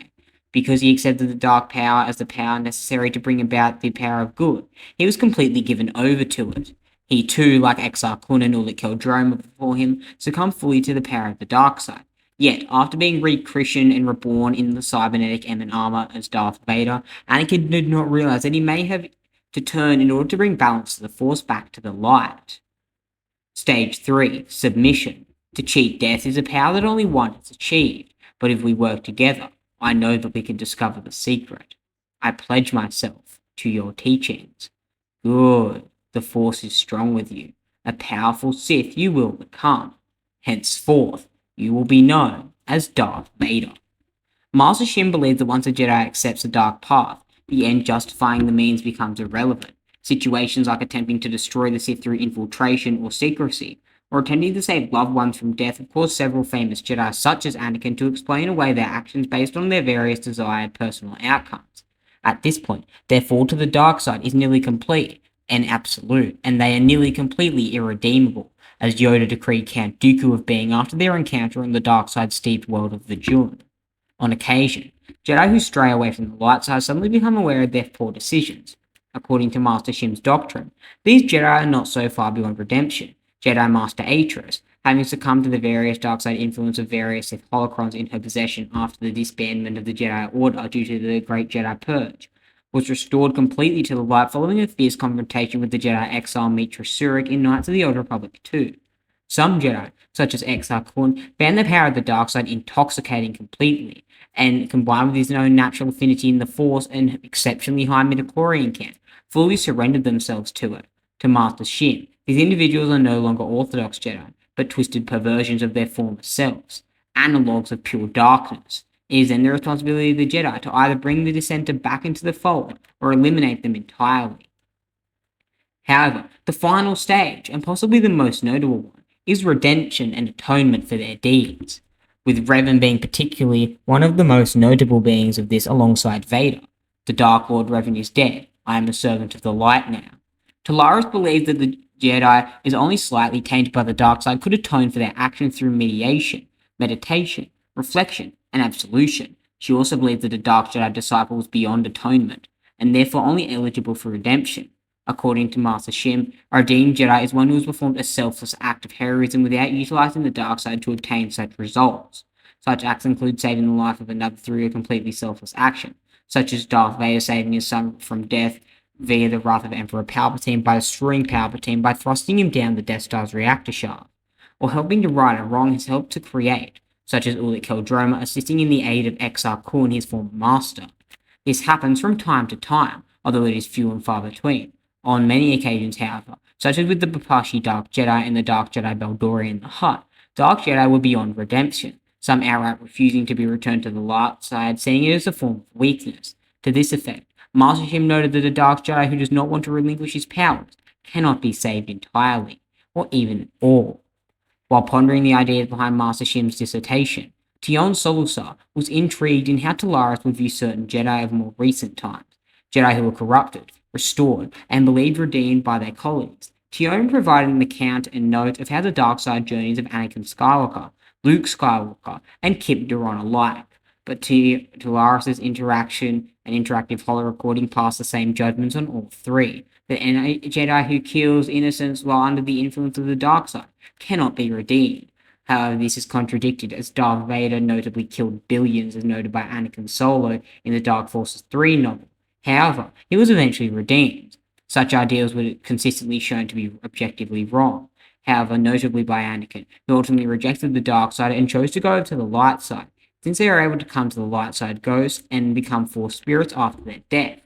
Because he accepted the dark power as the power necessary to bring about the power of good, he was completely given over to it. He too, like Exar Kun and Ulick Qel-Droma before him, succumbed fully to the power of the dark side. Yet, after being rechristened and reborn in the cybernetic eminent armor as Darth Vader, Anakin did not realize that he may have to turn in order to bring balance to the Force back to the light. Stage 3. Submission. To cheat death is a power that only one has achieved, but if we work together, I know that we can discover the secret. I pledge myself to your teachings. Good. The Force is strong with you. A powerful Sith you will become. Henceforth, you will be known as Darth Vader. Master Shin believed that once a Jedi accepts the dark path, the end justifying the means becomes irrelevant. Situations like attempting to destroy the Sith through infiltration or secrecy, or attempting to save loved ones from death have caused several famous Jedi such as Anakin to explain away their actions based on their various desired personal outcomes. At this point, their fall to the dark side is nearly complete and absolute, and they are nearly completely irredeemable, as Yoda decreed Count Dooku of being after their encounter in the dark side steeped world of the Dune. On occasion, Jedi who stray away from the light side suddenly become aware of their poor decisions. According to Master Shin's doctrine, these Jedi are not so far beyond redemption. Jedi Master Atris, having succumbed to the various dark side influence of various Sith holocrons in her possession after the disbandment of the Jedi Order due to the Great Jedi Purge, was restored completely to the light following a fierce confrontation with the Jedi exile Mitra Surik in Knights of the Old Republic 2. Some Jedi, such as Exar Kun, found the power of the dark side intoxicating completely, and combined with his own natural affinity in the Force and exceptionally high midichlorian count, fully surrendered themselves to it. To Master Shin, these individuals are no longer orthodox Jedi, but twisted perversions of their former selves, analogues of pure darkness. It is then the responsibility of the Jedi to either bring the dissenter back into the fold or eliminate them entirely. However, the final stage, and possibly the most notable one, is redemption and atonement for their deeds, with Revan being particularly one of the most notable beings of this alongside Vader. The Dark Lord Revan is dead. I am a servant of the light now. Talaris believed that the Jedi is only slightly tainted by the dark side could atone for their actions through mediation, meditation, reflection, and absolution. She also believed that a Dark Jedi disciple was beyond atonement, and therefore only eligible for redemption. According to Master Shin, a redeemed Jedi is one who has performed a selfless act of heroism without utilizing the dark side to obtain such results. Such acts include saving the life of another through a completely selfless action, such as Darth Vader saving his son from death via the wrath of Emperor Palpatine by destroying Palpatine by thrusting him down the Death Star's reactor shaft, or helping to right a wrong he's helped to create, such as Ulick Qel-Droma assisting in the aid of Exar Kun, his former master. This happens from time to time, although it is few and far between. On many occasions, however, such as with the Bapashi Dark Jedi and the Dark Jedi Baldori in the Hutt, Dark Jedi were beyond redemption, some outright refusing to be returned to the light side, seeing it as a form of weakness. To this effect, Master Shin noted that a Dark Jedi who does not want to relinquish his powers cannot be saved entirely, or even at all. While pondering the ideas behind Master Shin's dissertation, Tion Solusar was intrigued in how Talaris would view certain Jedi of more recent times, Jedi who were corrupted, restored, and believed redeemed by their colleagues. Tion provided an account and note of how the dark side journeys of Anakin Skywalker, Luke Skywalker, and Kip Duron alike, but Talaris' interaction and interactive holo recording passed the same judgments on all three. That a Jedi who kills innocents while under the influence of the dark side cannot be redeemed. However, this is contradicted as Darth Vader notably killed billions, as noted by Anakin Solo in the Dark Forces 3 novel. However, he was eventually redeemed. Such ideals were consistently shown to be objectively wrong. However, notably by Anakin, who ultimately rejected the dark side and chose to go to the light side, since they are able to come to the light side ghosts and become force spirits after their death.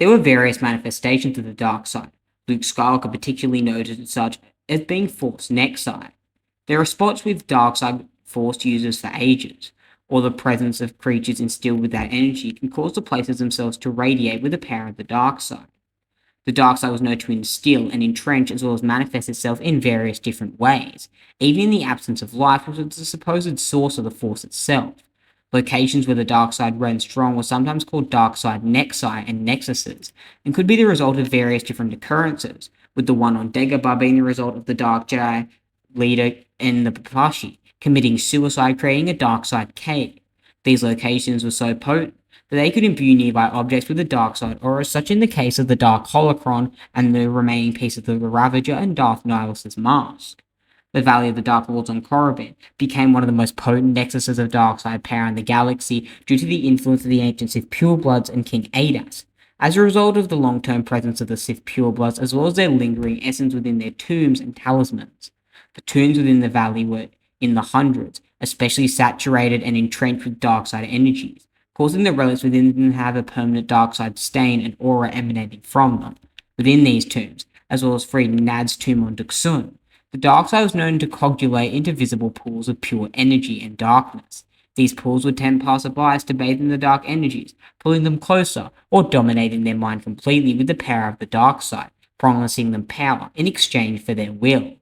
There were various manifestations of the dark side. Luke Skywalker particularly noted such as being Force Nexi. There are spots with dark side Force users for ages, or the presence of creatures instilled with that energy can cause the places themselves to radiate with the power of the dark side. The dark side was known to instill and entrench as well as manifest itself in various different ways, even in the absence of life, which was the supposed source of the Force itself. Locations where the dark side ran strong were sometimes called dark side nexi and nexuses, and could be the result of various different occurrences, with the one on Dagobah being the result of the Dark Jedi leader and the Papashi committing suicide, creating a dark side cave. These locations were so potent that they could imbue nearby objects with the dark side, or as such in the case of the Dark Holocron and the remaining piece of the Ravager and Darth Nihilus' mask. The Valley of the Dark Lords on Korriban became one of the most potent nexuses of dark-side power in the galaxy due to the influence of the ancient Sith purebloods and King Adas. As a result of the long-term presence of the Sith purebloods, as well as their lingering essence within their tombs and talismans. The tombs within the valley were in the hundreds, especially saturated and entrenched with dark-side energies, causing the relics within them to have a permanent dark-side stain and aura emanating from them. Within these tombs, as well as freeing Nad's tomb on Duxun, the dark side was known to coagulate into visible pools of pure energy and darkness. These pools would tempt passersby to bathe in the dark energies, pulling them closer or dominating their mind completely with the power of the dark side, promising them power in exchange for their will.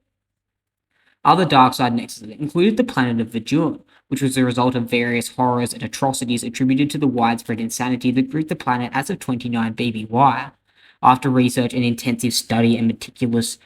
Other dark side nexuses included the planet of Vajun, which was the result of various horrors and atrocities attributed to the widespread insanity that gripped the planet as of 29 BBY. After research and intensive study and meticulous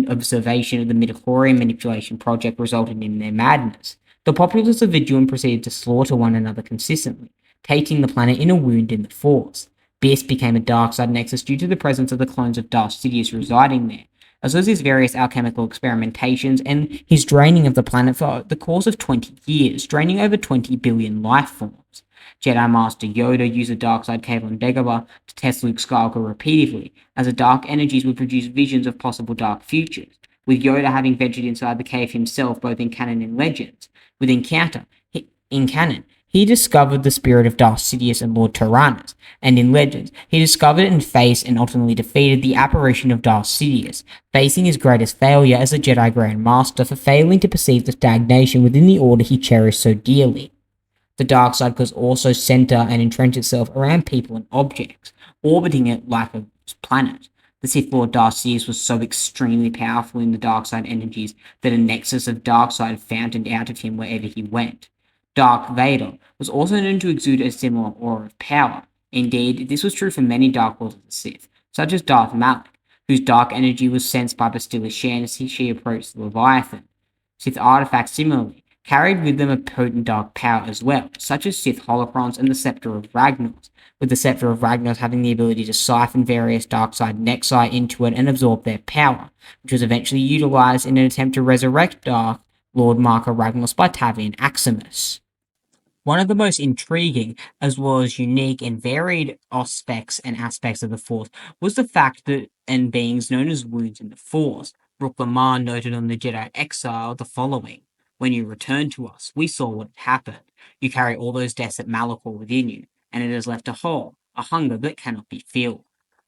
observation of the midichlorian manipulation project resulted in their madness, the populace of Vajun proceeded to slaughter one another consistently, taking the planet in a wound in the Force. Biss became a dark side nexus due to the presence of the clones of Darth Sidious residing there, as well as his various alchemical experimentations and his draining of the planet for the course of 20 years, draining over 20 billion life forms. Jedi Master Yoda used the dark side cave on Dagobah to test Luke Skywalker repeatedly, as the dark energies would produce visions of possible dark futures, with Yoda having ventured inside the cave himself both in canon and legends. In canon, he discovered the spirit of Darth Sidious and Lord Tyrannus, and in legends, he discovered and faced and ultimately defeated the apparition of Darth Sidious, facing his greatest failure as a Jedi Grand Master for failing to perceive the stagnation within the order he cherished so dearly. The dark side could also center and entrench itself around people and objects, orbiting it like a planet. The Sith Lord Darth Sidious was so extremely powerful in the dark side energies that a nexus of dark side fountained out of him wherever he went. Darth Vader was also known to exude a similar aura of power. Indeed, this was true for many Dark Lords of the Sith, such as Darth Malak, whose dark energy was sensed by Bastilla Shan as she approached the Leviathan. Sith artifacts similarly carried with them a potent dark power as well, such as Sith holocrons and the Scepter of Ragnos, with the Scepter of Ragnos having the ability to siphon various dark side nexi into it and absorb their power, which was eventually utilized in an attempt to resurrect Dark Lord Marka Ragnos by Tavian Aximus. One of the most intriguing, as well as unique and varied aspects of the Force was the fact that, and beings known as wounds in the Force, Brook Lamar noted on the Jedi Exile the following: "When you returned to us, we saw what had happened. You carry all those deaths at Malachor within you, and it has left a hole, a hunger that cannot be filled.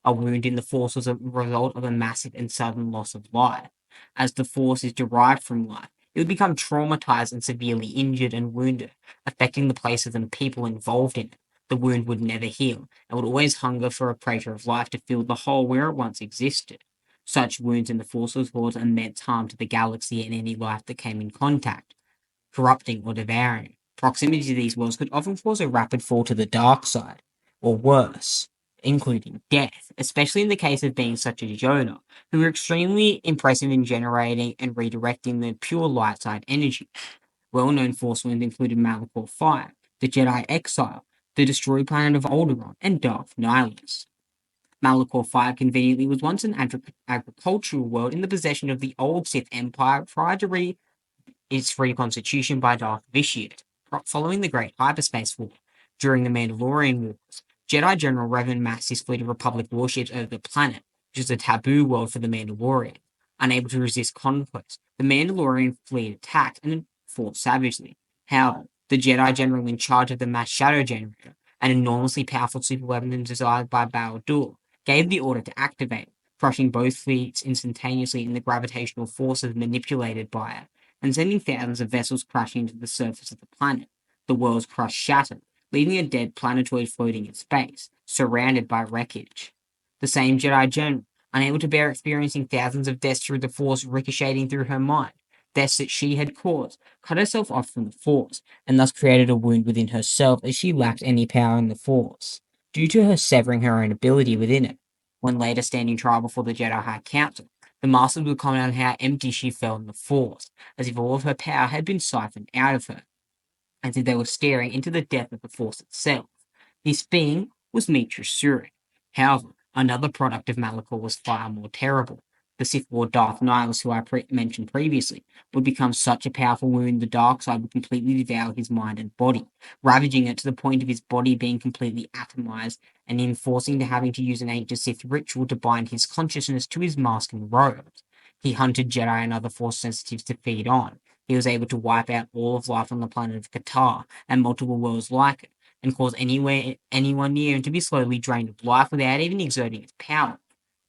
A wound in the Force was a result of a massive and sudden loss of life. As the Force is derived from life, it would become traumatized and severely injured and wounded, affecting the places and people involved in it. The wound would never heal, and would always hunger for a praetor of life to fill the hole where it once existed. Such wounds in the Force would cause immense harm to the galaxy and any life that came in contact, corrupting or devouring. Proximity to these worlds could often cause a rapid fall to the dark side, or worse, including death, especially in the case of beings such as Yoda, who were extremely impressive in generating and redirecting the pure light side energy. Well-known Force wounds included Malachor 5, the Jedi Exile, the destroyed planet of Alderaan, and Darth Nihilus. Malachor 5 conveniently was once an agricultural world in the possession of the old Sith Empire prior to its free constitution by Darth Vitiate. Following the Great Hyperspace War, during the Mandalorian Wars, Jedi General Revan massed his fleet of Republic warships over the planet, which is a taboo world for the Mandalorian. Unable to resist conquest, the Mandalorian fleet attacked and fought savagely. However, the Jedi General in charge of the mass shadow generator, an enormously powerful superweapon designed by Barad-dûr, gave the order to activate, crushing both fleets instantaneously in the gravitational forces manipulated by it, and sending thousands of vessels crashing into the surface of the planet. The world's crust shattered, leaving a dead planetoid floating in space, surrounded by wreckage. The same Jedi General, unable to bear experiencing thousands of deaths through the Force ricocheting through her mind, deaths that she had caused, cut herself off from the Force, and thus created a wound within herself as she lacked any power in the Force, due to her severing her own ability within it. When later standing trial before the Jedi High Council, the Masters would comment on how empty she felt in the Force, as if all of her power had been siphoned out of her, as if they were staring into the depth of the Force itself. This being was Mitra Surik. However, another product of Malachor was far more terrible. The Sith Lord Darth Nihilus, who I mentioned previously, would become such a powerful wound the dark side would completely devour his mind and body, ravaging it to the point of his body being completely atomized and him forcing to having to use an ancient Sith ritual to bind his consciousness to his mask and robes. He hunted Jedi and other Force sensitives to feed on. He was able to wipe out all of life on the planet of Qatar and multiple worlds like it, and cause anyone near him to be slowly drained of life without even exerting its power.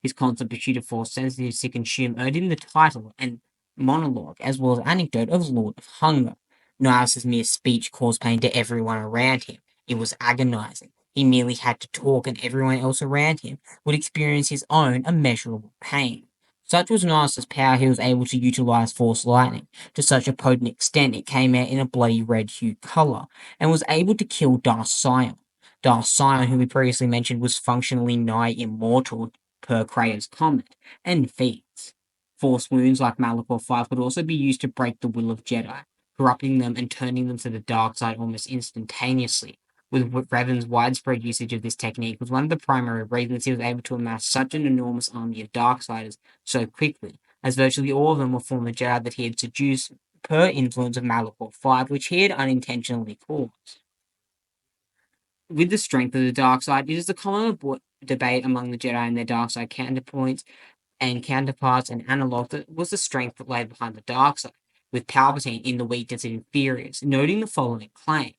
His constant pursuit of Force sensitives to consume earned him the title and monologue, as well as anecdote, of Lord of Hunger. Niles' mere speech caused pain to everyone around him. It was agonizing. He merely had to talk, and everyone else around him would experience his own immeasurable pain. Such was Niles' power, he was able to utilize Force lightning to such a potent extent it came out in a bloody red hue color, and was able to kill Darth Sion. Darth Sion, who we previously mentioned, was functionally nigh immortal per Kratos' comment and feats. Force wounds like Malachor 5 could also be used to break the will of Jedi, corrupting them and turning them to the dark side almost instantaneously. With Revan's widespread usage of this technique was one of the primary reasons he was able to amass such an enormous army of Darksiders so quickly, as virtually all of them were former Jedi that he had seduced per influence of Malachor 5, which he had unintentionally caused. With the strength of the dark side, it is a common debate among the Jedi and their dark side counterparts and analogs that was the strength that lay behind the dark side, with Palpatine in the weakness of inferiors, noting the following claim.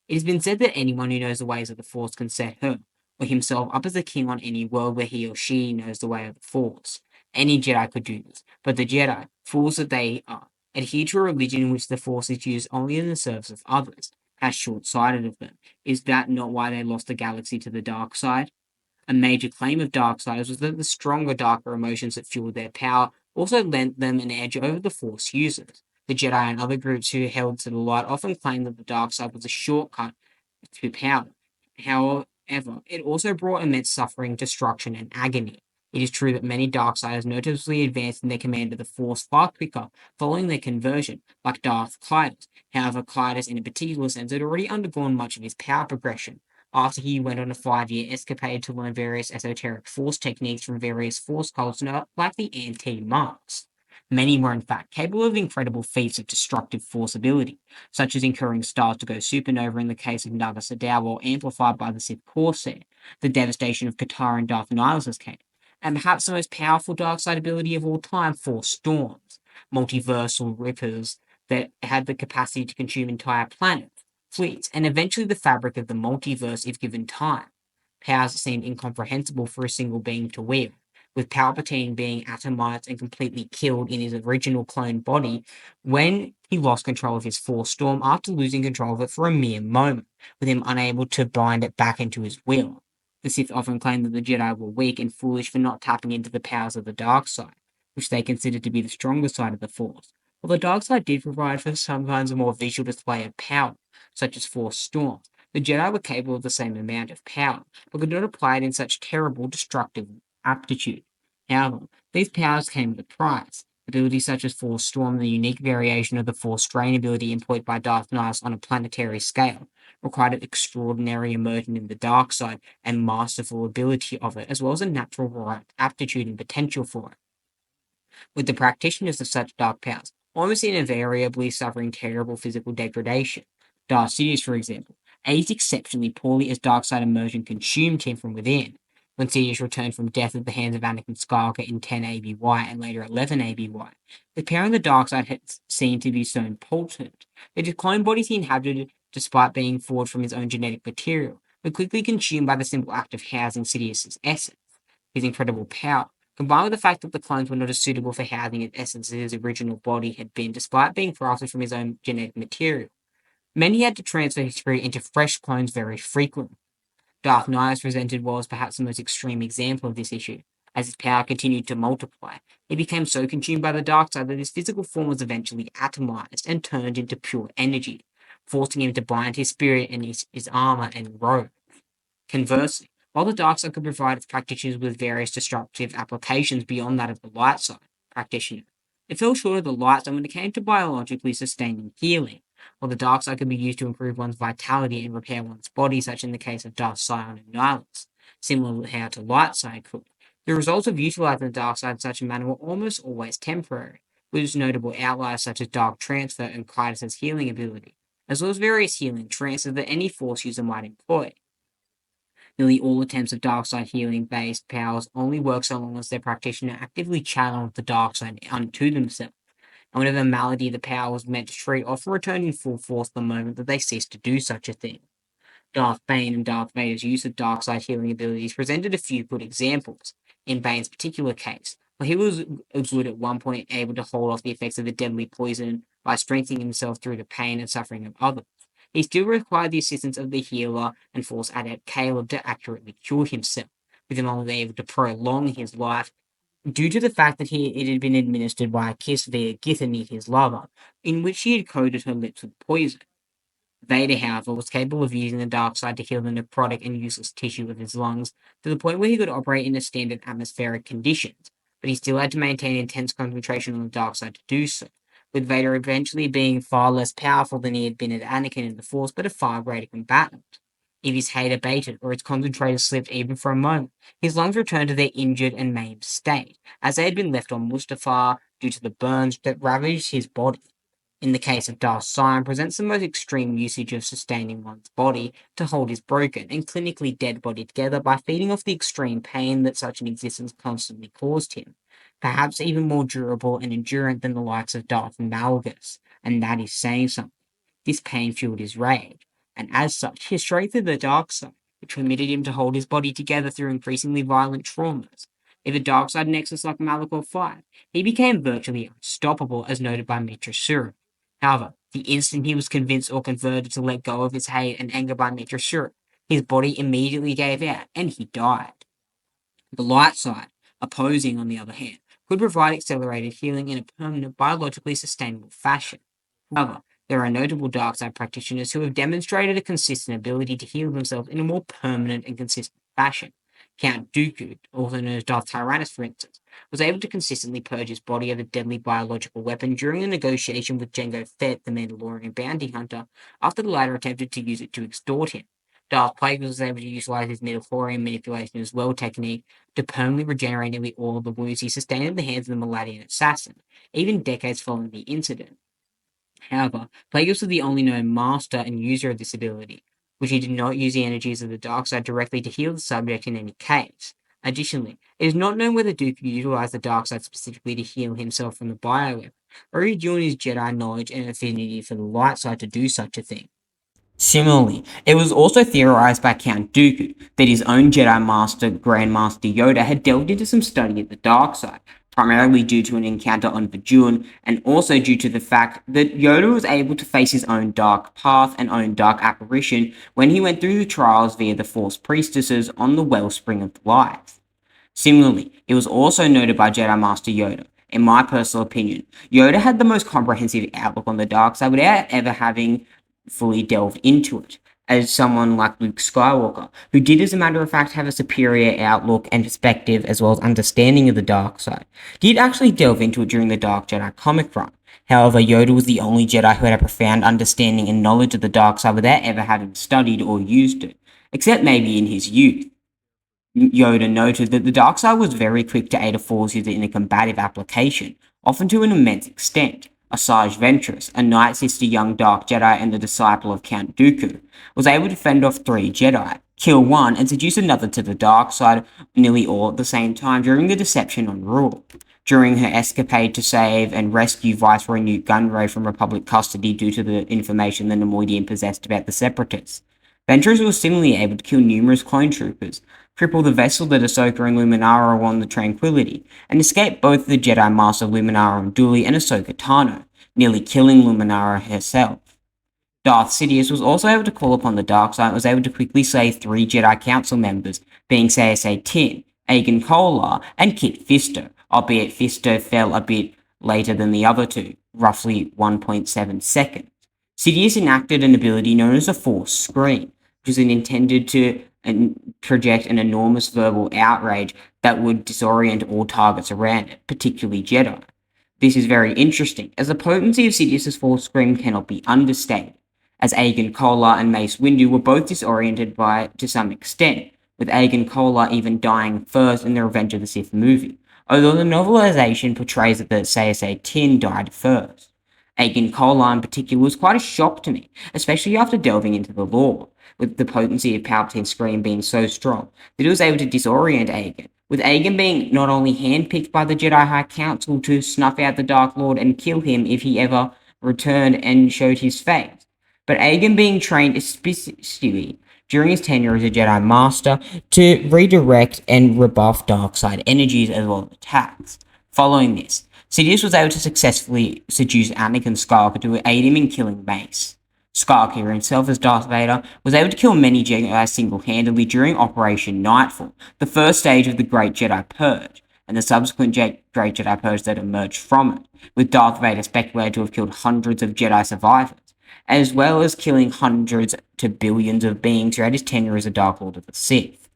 It has been said that anyone who knows the ways of the Force can set her, or himself, up as a king on any world where he or she knows the way of the Force. Any Jedi could do this, but the Jedi, fools that they are, adhere to a religion in which the Force is used only in the service of others. How short-sighted of them. Is that not why they lost the galaxy to the dark side? A major claim of Darksiders was that the stronger, darker emotions that fueled their power also lent them an edge over the Force users. The Jedi and other groups who held to the light often claimed that the dark side was a shortcut to power. However, it also brought immense suffering, destruction, and agony. It is true that many Darksiders noticeably advanced in their command of the Force far quicker following their conversion, like Darth Clytus. However, Clytus, in a particular sense, had already undergone much of his power progression after he went on a 5-year escapade to learn various esoteric Force techniques from various Force cults like the Anti-Monks. Many were in fact capable of incredible feats of destructive Force ability, such as incurring stars to go supernova in the case of Naga Sadow, or amplified by the Sith Corsair, the devastation of Qatar in Darth Nihilus' case, and perhaps the most powerful dark side ability of all time, Force Storms, multiversal rippers that had the capacity to consume entire planets, fleets, and eventually the fabric of the multiverse if given time. Powers that seemed incomprehensible for a single being to wield, with Palpatine being atomized and completely killed in his original clone body when he lost control of his Force Storm after losing control of it for a mere moment, with him unable to bind it back into his will. The Sith often claimed that the Jedi were weak and foolish for not tapping into the powers of the dark side, which they considered to be the stronger side of the Force. While the dark side did provide for sometimes a more visual display of power, such as Force Storms, the Jedi were capable of the same amount of power, but could not apply it in such terrible, destructive aptitude. However, these powers came at a price. Abilities such as Force Storm, the unique variation of the Force Strain ability employed by Darth Nihilus on a planetary scale, required an extraordinary immersion in the dark side and masterful ability of it, as well as a natural right aptitude and potential for it. With the practitioners of such dark powers, almost invariably suffering terrible physical degradation. Darth Sidious, for example, aged exceptionally poorly as Darkseid immersion consumed him from within. When Sidious returned from death at the hands of Anakin Skywalker in 10 ABY and later 11 ABY, the power in the Darkseid had seemed to be so potent that the clone bodies he inhabited, despite being forged from his own genetic material, were quickly consumed by the simple act of housing Sidious's essence. His incredible power, combined with the fact that the clones were not as suitable for housing his essence as his original body had been, despite being crafted from his own genetic material, meant he had to transfer his spirit into fresh clones very frequently. Darth Nihilus presented was perhaps the most extreme example of this issue. As his power continued to multiply, he became so consumed by the dark side that his physical form was eventually atomized and turned into pure energy, forcing him to bind his spirit in his armor and robe. Conversely, while the dark side could provide its practitioners with various destructive applications beyond that of the light side practitioner, it fell short of the light side when it came to biologically sustaining healing. While the dark side could be used to improve one's vitality and repair one's body, such in the case of Darth Sion and Nihilus, similar to how the light side could, the results of utilizing the dark side in such a manner were almost always temporary, with notable outliers such as Dark Transfer and Klytus's healing ability, as well as various healing trances that any Force user might employ. Nearly all attempts at dark side healing based powers only work so long as their practitioner actively channels the dark side unto themselves, and whatever malady the power was meant to treat often returned in full force the moment that they ceased to do such a thing. Darth Bane and Darth Vader's use of dark side healing abilities presented a few good examples. In Bane's particular case, where he was good at one point able to hold off the effects of the deadly poison by strengthening himself through the pain and suffering of others, he still required the assistance of the healer and Force adept Caleb to accurately cure himself, with him only able to prolong his life due to the fact that it had been administered by a kiss via Githany, his lover, in which he had coated her lips with poison. Vader, however, was capable of using the dark side to heal the necrotic and useless tissue of his lungs to the point where he could operate in the standard atmospheric conditions, but he still had to maintain intense concentration on the dark side to do so, with Vader eventually being far less powerful than he had been at Anakin in the Force, but a far greater combatant. If his hate abated or its concentrator slipped even for a moment, his lungs returned to their injured and maimed state, as they had been left on Mustafar due to the burns that ravaged his body. In the case of Darth Sion, presents the most extreme usage of sustaining one's body to hold his broken and clinically dead body together by feeding off the extreme pain that such an existence constantly caused him, perhaps even more durable and endurant than the likes of Darth Malgus, and that is saying something. This pain fueled his rage, and as such, he strengthened the dark side, which permitted him to hold his body together through increasingly violent traumas. If a dark side nexus like Malachor 5, he became virtually unstoppable, as noted by Mitra Sura. However, the instant he was convinced or converted to let go of his hate and anger by Mitra Sura, his body immediately gave out, and he died. The light side, opposing on the other hand, could provide accelerated healing in a permanent, biologically sustainable fashion. However, there are notable dark side practitioners who have demonstrated a consistent ability to heal themselves in a more permanent and consistent fashion. Count Dooku, also known as Darth Tyrannus, for instance, was able to consistently purge his body of a deadly biological weapon during a negotiation with Jango Fett, the Mandalorian bounty hunter, after the latter attempted to use it to extort him. Darth Plagueis was able to utilize his midichlorian manipulation as well technique to permanently regenerate nearly all of the wounds he sustained at the hands of the Maladian assassin, even decades following the incident. However, Plagueis was the only known master and user of this ability, which he did not use the energies of the dark side directly to heal the subject in any case. Additionally, it is not known whether Dooku utilized the dark side specifically to heal himself from the bioweapon, or he drew on his Jedi knowledge and affinity for the light side to do such a thing. Similarly, it was also theorized by Count Dooku that his own Jedi Master, Grandmaster Yoda, had delved into some study of the dark side, primarily due to an encounter on Bajoon, and also due to the fact that Yoda was able to face his own dark path and own dark apparition when he went through the trials via the Force priestesses on the Wellspring of Life. Similarly, it was also noted by Jedi Master Yoda. In my personal opinion, Yoda had the most comprehensive outlook on the dark side without ever having fully delved into it, as someone like Luke Skywalker, who did as a matter of fact have a superior outlook and perspective as well as understanding of the dark side, did actually delve into it during the Dark Jedi comic run. However, Yoda was the only Jedi who had a profound understanding and knowledge of the dark side without ever having studied or used it, except maybe in his youth. Yoda noted that the dark side was very quick to aid a Force user in a combative application, often to an immense extent. Asajj Ventress, a Night Sister young Dark Jedi and the disciple of Count Dooku, was able to fend off 3 Jedi, kill one, and seduce another to the dark side nearly all at the same time during the deception on Rule. During her escapade to save and rescue Viceroy Newt Gunray from Republic custody due to the information the Neimoidian possessed about the Separatists, Ventress was similarly able to kill numerous clone troopers, cripple the vessel that Ahsoka and Luminara were on the Tranquility, and escape both the Jedi Master Luminara Unduli and Ahsoka Tano, nearly killing Luminara herself. Darth Sidious was also able to call upon the dark side and was able to quickly save 3 Jedi Council members, being Sayasay Tin, Aegon Kolar, and Kit Fisto, albeit Fisto fell a bit later than the other two, roughly 1.7 seconds. Sidious enacted an ability known as the Force Scream, which was intended to project an enormous verbal outrage that would disorient all targets around it, particularly Jedi. This is very interesting, as the potency of Sidious's Force Scream cannot be understated, as Aegon Kolar and Mace Windu were both disoriented by it to some extent, with Aegon Kolar even dying first in the Revenge of the Sith movie, although the novelization portrays that the Sayasay Tin died first. Aegon Kolar in particular was quite a shock to me, especially after delving into the lore, with the potency of Palpatine's scream being so strong that it was able to disorient Aegon, with Aegon being not only handpicked by the Jedi High Council to snuff out the Dark Lord and kill him if he ever returned and showed his face, but Aegon being trained especially during his tenure as a Jedi Master to redirect and rebuff dark-side energies as well as attacks. Following this, Sidious was able to successfully seduce Anakin Skywalker to aid him in killing Mace. Skywalker himself as Darth Vader was able to kill many Jedi single-handedly during Operation Nightfall, the first stage of the Great Jedi Purge, and the subsequent Great Jedi Purge that emerged from it, with Darth Vader speculated to have killed hundreds of Jedi survivors, as well as killing hundreds to billions of beings throughout his tenure as a Dark Lord of the Sith.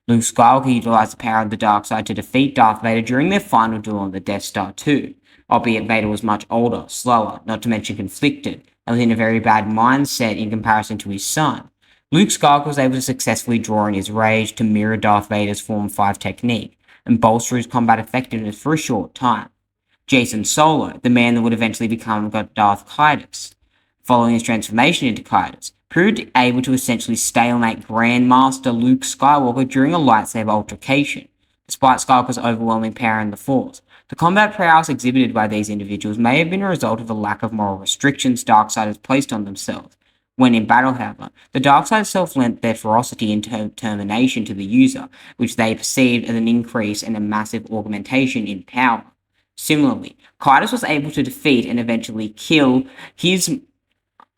Luke Skywalker utilized the power of the dark side to defeat Darth Vader during their final duel on the Death Star 2, albeit Vader was much older, slower, not to mention conflicted, and was in a very bad mindset in comparison to his son. Luke Skywalker was able to successfully draw on his rage to mirror Darth Vader's Form 5 technique, and bolster his combat effectiveness for a short time. Jacen Solo, the man that would eventually become Darth Caedus, following his transformation into Caedus, proved able to essentially stalemate Grandmaster Luke Skywalker during a lightsaber altercation. Despite Skywalker's overwhelming power in the Force, the combat prowess exhibited by these individuals may have been a result of a lack of moral restrictions Darksiders placed on themselves. When in battle, however, the Darksiders self-lent their ferocity and determination to the user, which they perceived as an increase and a massive augmentation in power. Similarly, Caedus was able to defeat and eventually kill his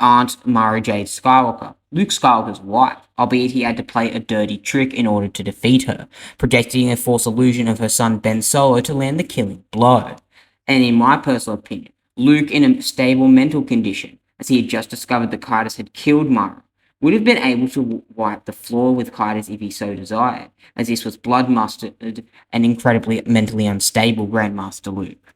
Aunt Mara Jade Skywalker, Luke Skywalker's wife, albeit he had to play a dirty trick in order to defeat her, projecting a false illusion of her son Ben Solo to land the killing blow. And in my personal opinion, Luke, in a stable mental condition, as he had just discovered that Caedus had killed Mara, would have been able to wipe the floor with Caedus if he so desired, as this was blood-mustard and incredibly mentally unstable Grandmaster Luke.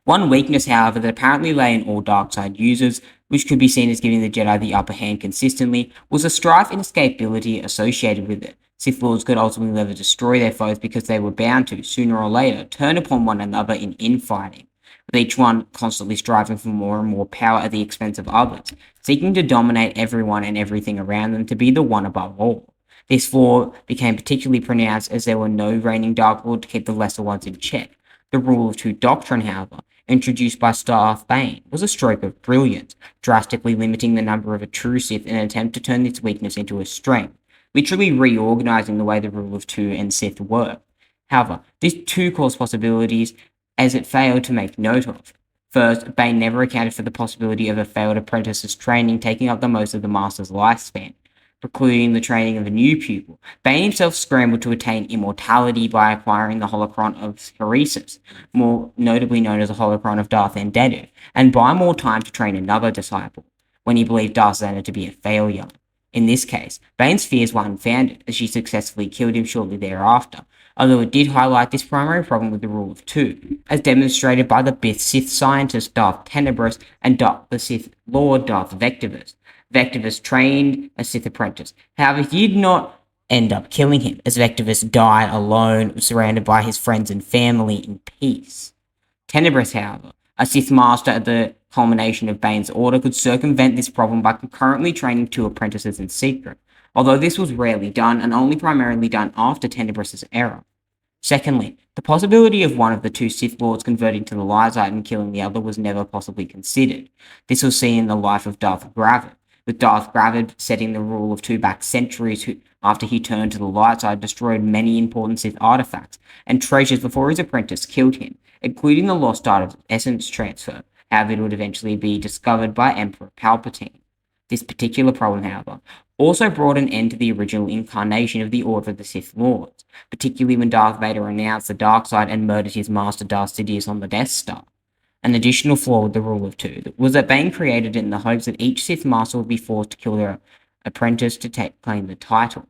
One weakness, however, that apparently lay in all Darkseid users, which could be seen as giving the Jedi the upper hand consistently, was the strife and escapability associated with it. Sith Lords could ultimately never destroy their foes because they were bound to, sooner or later, turn upon one another in infighting, with each one constantly striving for more and more power at the expense of others, seeking to dominate everyone and everything around them to be the one above all. This flaw became particularly pronounced as there were no reigning Dark Lord to keep the lesser ones in check. The Rule of Two doctrine, however, introduced by Darth Bane, was a stroke of brilliance, drastically limiting the number of a true Sith in an attempt to turn its weakness into a strength, literally reorganizing the way the Rule of Two and Sith work. However, this too caused possibilities as it failed to make note of. First, Bane never accounted for the possibility of a failed apprentice's training taking up the most of the Master's lifespan, precluding the training of a new pupil. Bane himself scrambled to attain immortality by acquiring the holocron of Heresis, more notably known as the holocron of Darth Endedu, and buy more time to train another disciple, when he believed Darth Xana to be a failure. In this case, Bane's fears were unfounded, as she successfully killed him shortly thereafter, although it did highlight this primary problem with the Rule of Two, as demonstrated by the Bith Sith scientist Darth Tenebrous and the Sith Lord Darth Vectivus. Vectivus trained a Sith apprentice. However, he did not end up killing him, as Vectivus died alone, surrounded by his friends and family in peace. Tenebrous, however, A Sith Master at the culmination of Bane's order could circumvent this problem by concurrently training two apprentices in secret, although this was rarely done and only primarily done after Tenebrous' error. Secondly, the possibility of one of the two Sith Lords converting to the light side and killing the other was never possibly considered. This was seen in the life of Darth Gravid, with Darth Gravid setting the rule of two back centuries after he turned to the light side, destroyed many important Sith artifacts and treasures before his apprentice killed him, including the lost art of essence transfer. However, it would eventually be discovered by Emperor Palpatine. This particular problem, however, also brought an end to the original incarnation of the Order of the Sith Lords, particularly when Darth Vader renounced the dark side and murdered his master Darth Sidious on the Death Star. An additional flaw with the Rule of Two was that Bane created it in the hopes that each Sith Master would be forced to kill their apprentice to claim the title.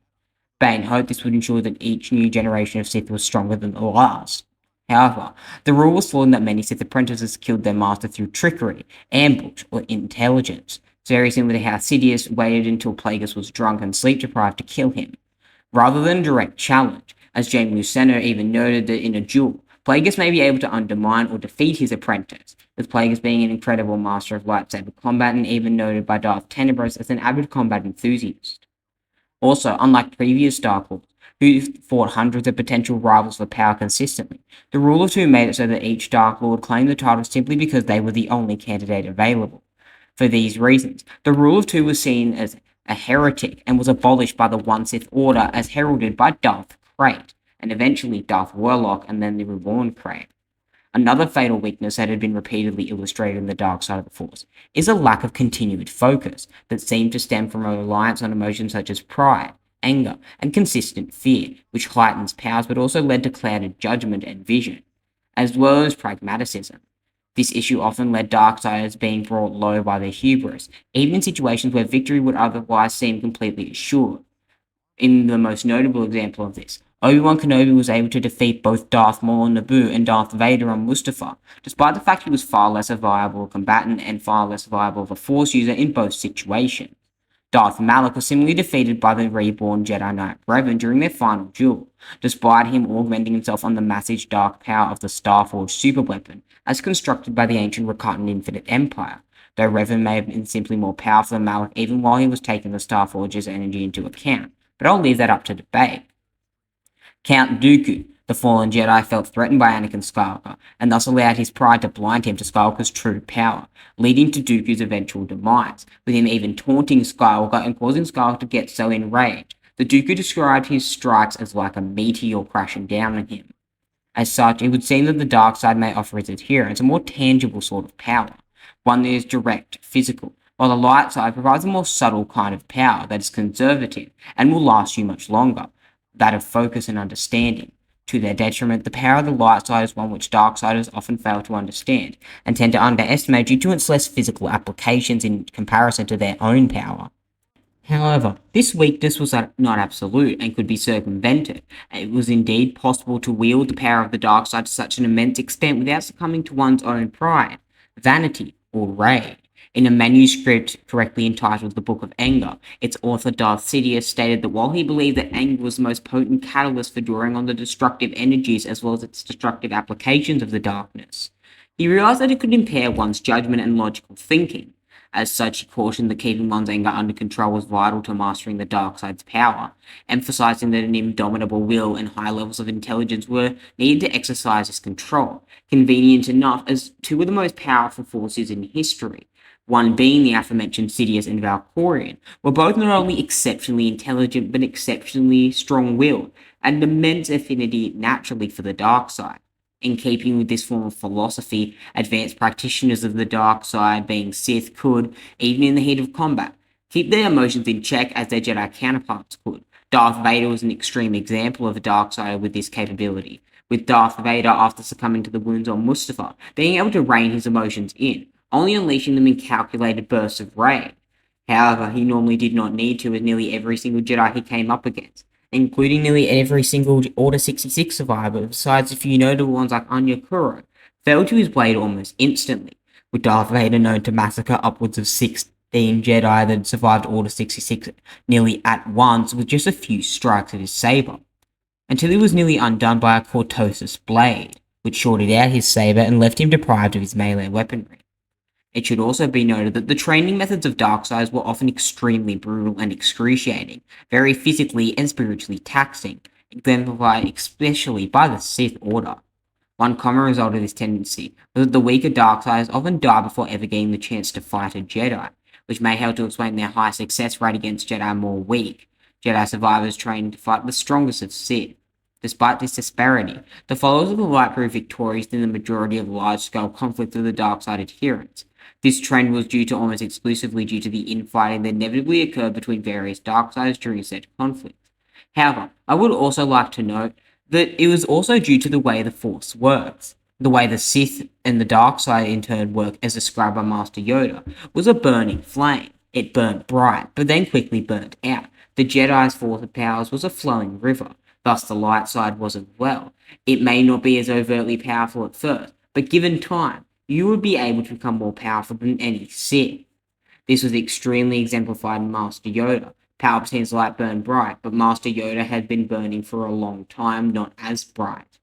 Bane hoped this would ensure that each new generation of Sith was stronger than the last. However, the rule was flawed in that many Sith apprentices killed their master through trickery, ambush, or intelligence. It's very similar to how Sidious waited until Plagueis was drunk and sleep-deprived to kill him, rather than a direct challenge, as James Luceno even noted that in a duel, Plagueis may be able to undermine or defeat his apprentice, with Plagueis being an incredible master of lightsaber combat and even noted by Darth Tenebrous as an avid combat enthusiast. Also, unlike previous Dark Lords, who fought hundreds of potential rivals for power consistently, the Rule of Two made it so that each Dark Lord claimed the title simply because they were the only candidate available. For these reasons, the Rule of Two was seen as a heretic and was abolished by the One Sith Order as heralded by Darth Krayt, and eventually Darth Warlock and then the Reborn Krayt. Another fatal weakness that had been repeatedly illustrated in the dark side of the Force is a lack of continued focus that seemed to stem from a reliance on emotions such as pride, anger, and consistent fear, which heightens powers but also led to clouded judgment and vision, as well as pragmatism. This issue often led Darksiders being brought low by their hubris, even in situations where victory would otherwise seem completely assured. In the most notable example of this, Obi-Wan Kenobi was able to defeat both Darth Maul on Naboo and Darth Vader on Mustafar, despite the fact he was far less a viable combatant and far less viable of a Force user in both situations. Darth Malak was similarly defeated by the reborn Jedi Knight Revan during their final duel, despite him augmenting himself on the massive dark power of the Starforged superweapon, as constructed by the ancient Rakatan Infinite Empire, though Revan may have been simply more powerful than Malak even while he was taking the Starforger's energy into account, but I'll leave that up to debate. Count Dooku, the fallen Jedi, felt threatened by Anakin Skywalker, and thus allowed his pride to blind him to Skywalker's true power, leading to Dooku's eventual demise, with him even taunting Skywalker and causing Skywalker to get so enraged that Dooku described his strikes as like a meteor crashing down on him. As such, it would seem that the dark side may offer its adherents a more tangible sort of power, one that is direct, physical, while the light side provides a more subtle kind of power that is conservative and will last you much longer, that of focus and understanding. To their detriment, the power of the light side is one which darksiders often fail to understand, and tend to underestimate due to its less physical applications in comparison to their own power. However, this weakness was not absolute and could be circumvented. It was indeed possible to wield the power of the dark side to such an immense extent without succumbing to one's own pride, vanity, or rage. In a manuscript correctly entitled The Book of Anger, its author Darth Sidious stated that while he believed that anger was the most potent catalyst for drawing on the destructive energies as well as its destructive applications of the darkness, he realized that it could impair one's judgment and logical thinking. As such, he cautioned that keeping one's anger under control was vital to mastering the dark side's power, emphasizing that an indomitable will and high levels of intelligence were needed to exercise this control, convenient enough as two of the most powerful forces in history, one being the aforementioned Sidious and Valkorion, were both not only exceptionally intelligent but exceptionally strong-willed, and an immense affinity naturally for the dark side. In keeping with this form of philosophy, advanced practitioners of the dark side, being Sith, could, even in the heat of combat, keep their emotions in check as their Jedi counterparts could. Darth Vader was an extreme example of a dark side with this capability, with Darth Vader, after succumbing to the wounds on Mustafar, being able to rein his emotions in, only unleashing them in calculated bursts of rage. However, he normally did not need to, with nearly every single Jedi he came up against, including nearly every single Order 66 survivor, besides a few notable ones like Anya Kuro, fell to his blade almost instantly, with Darth Vader known to massacre upwards of 16 Jedi that survived Order 66 nearly at once with just a few strikes of his saber, until he was nearly undone by a Cortosis blade. which shorted out his saber and left him deprived of his melee weaponry. It should also be noted that the training methods of Darksiders were often extremely brutal and excruciating, very physically and spiritually taxing, exemplified especially by the Sith Order. One common result of this tendency was that the weaker Darksiders often died before ever getting the chance to fight a Jedi, which may help to explain their high success rate against Jedi more weak Jedi survivors trained to fight the strongest of Sith. Despite this disparity, the followers of the light proved victorious in the majority of large-scale conflicts of the Darkside adherents. This trend was almost exclusively due to the infighting that inevitably occurred between various Darksiders during said conflicts. However, I would also like to note that it was also due to the way the Force works. The way the Sith and the Darkside in turn work, as described by Master Yoda, was a burning flame. It burnt bright, but then quickly burnt out. The Jedi's Force of powers was a flowing river, thus the light side was as well. It may not be as overtly powerful at first, but given time, you would be able to become more powerful than any Sith. This was extremely exemplified in Master Yoda. Palpatine's light burned bright, but Master Yoda had been burning for a long time, not as bright.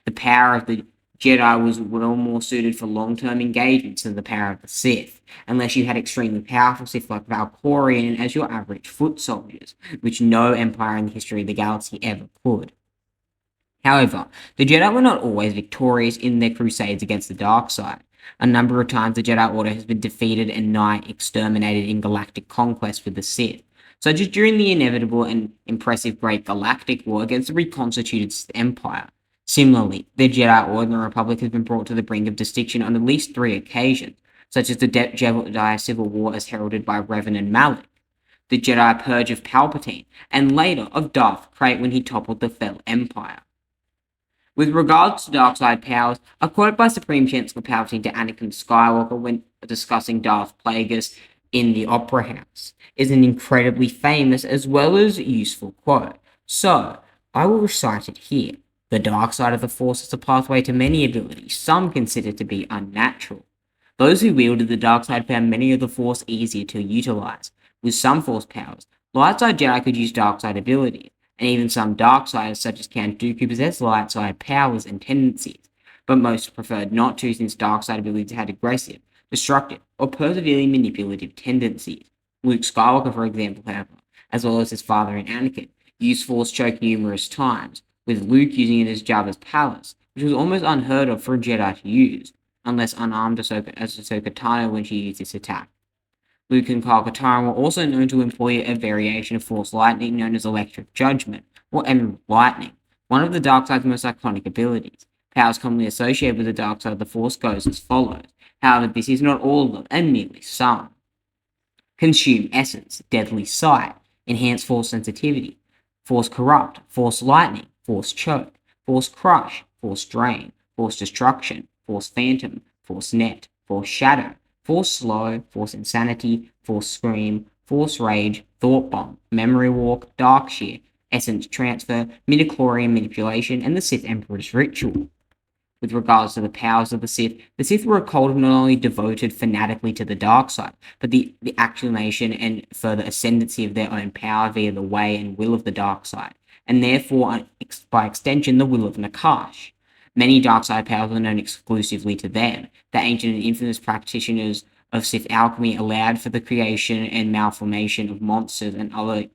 The power of the Jedi was well more suited for long-term engagements than the power of the Sith, unless you had extremely powerful Sith like Valkorion as your average foot soldiers, which no empire in the history of the galaxy ever could. However, the Jedi were not always victorious in their crusades against the dark side. A number of times the Jedi Order has been defeated and nigh exterminated in galactic conquest with the Sith, such as during the inevitable and impressive Great Galactic War against the reconstituted Sith Empire. Similarly, the Jedi Order and the Republic has been brought to the brink of distinction on at least 3 occasions, such as the Jedi Civil War as heralded by Revan and Malak, the Jedi Purge of Palpatine, and later of Darth Krayt when he toppled the Fel Empire. With regards to Darkside powers, a quote by Supreme Chancellor Palpatine to Anakin Skywalker when discussing Darth Plagueis in the Opera House is an incredibly famous as well as useful quote. So, I will recite it here. The dark side of the Force is a pathway to many abilities some consider to be unnatural. Those who wielded the dark side found many of the Force easier to utilize. With some Force powers, light side Jedi could use dark side abilities, and even some Darksiders such as Count Dooku possess light side powers and tendencies, but most preferred not to since dark side abilities had aggressive, destructive, or perseveringly manipulative tendencies. Luke Skywalker, for example, however, as well as his father and Anakin, used Force Choke numerous times, with Luke using it as Jabba's palace, which was almost unheard of for a Jedi to use, unless unarmed as Ahsoka Tano when she used this attack. Luke and Kyle Katarn were also known to employ a variation of Force Lightning known as Electric Judgment, or Emerald Lightning, one of the Darkside's most iconic abilities. Powers commonly associated with the dark side of the Force goes as follows. However, this is not all of them, and merely some. Consume Essence, Deadly Sight, Enhance Force Sensitivity, Force Corrupt, Force Lightning, Force Choke, Force Crush, Force Drain, Force Destruction, Force Phantom, Force Net, Force Shadow, Force Slow, Force Insanity, Force Scream, Force Rage, Thought Bomb, Memory Walk, Dark Shear, Essence Transfer, Midichlorian Manipulation, and the Sith Emperor's Ritual. With regards to the powers of the Sith were a cult of not only devoted fanatically to the dark side, but the accumulation and further ascendancy of their own power via the way and will of the dark side, and therefore, by extension, the will of Nakash. Many dark side powers are known exclusively to them. The ancient and infamous practitioners of Sith alchemy allowed for the creation and malformation of monsters and other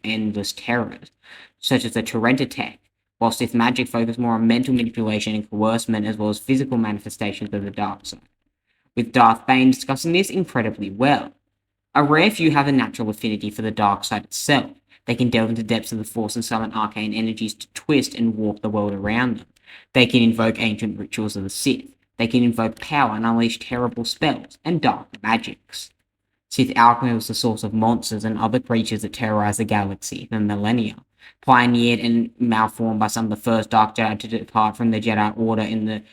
endless terrors, such as the Terentatek, while Sith magic focused more on mental manipulation and coercement as well as physical manifestations of the dark side, with Darth Bane discussing this incredibly well. A rare few have a natural affinity for the dark side itself. They can delve into depths of the Force and summon arcane energies to twist and warp the world around them. They can invoke ancient rituals of the Sith. They can invoke power and unleash terrible spells and dark magics. Sith alchemy was the source of monsters and other creatures that terrorized the galaxy for millennia. Pioneered and malformed by some of the first Dark Jedi to depart from the Jedi Order in the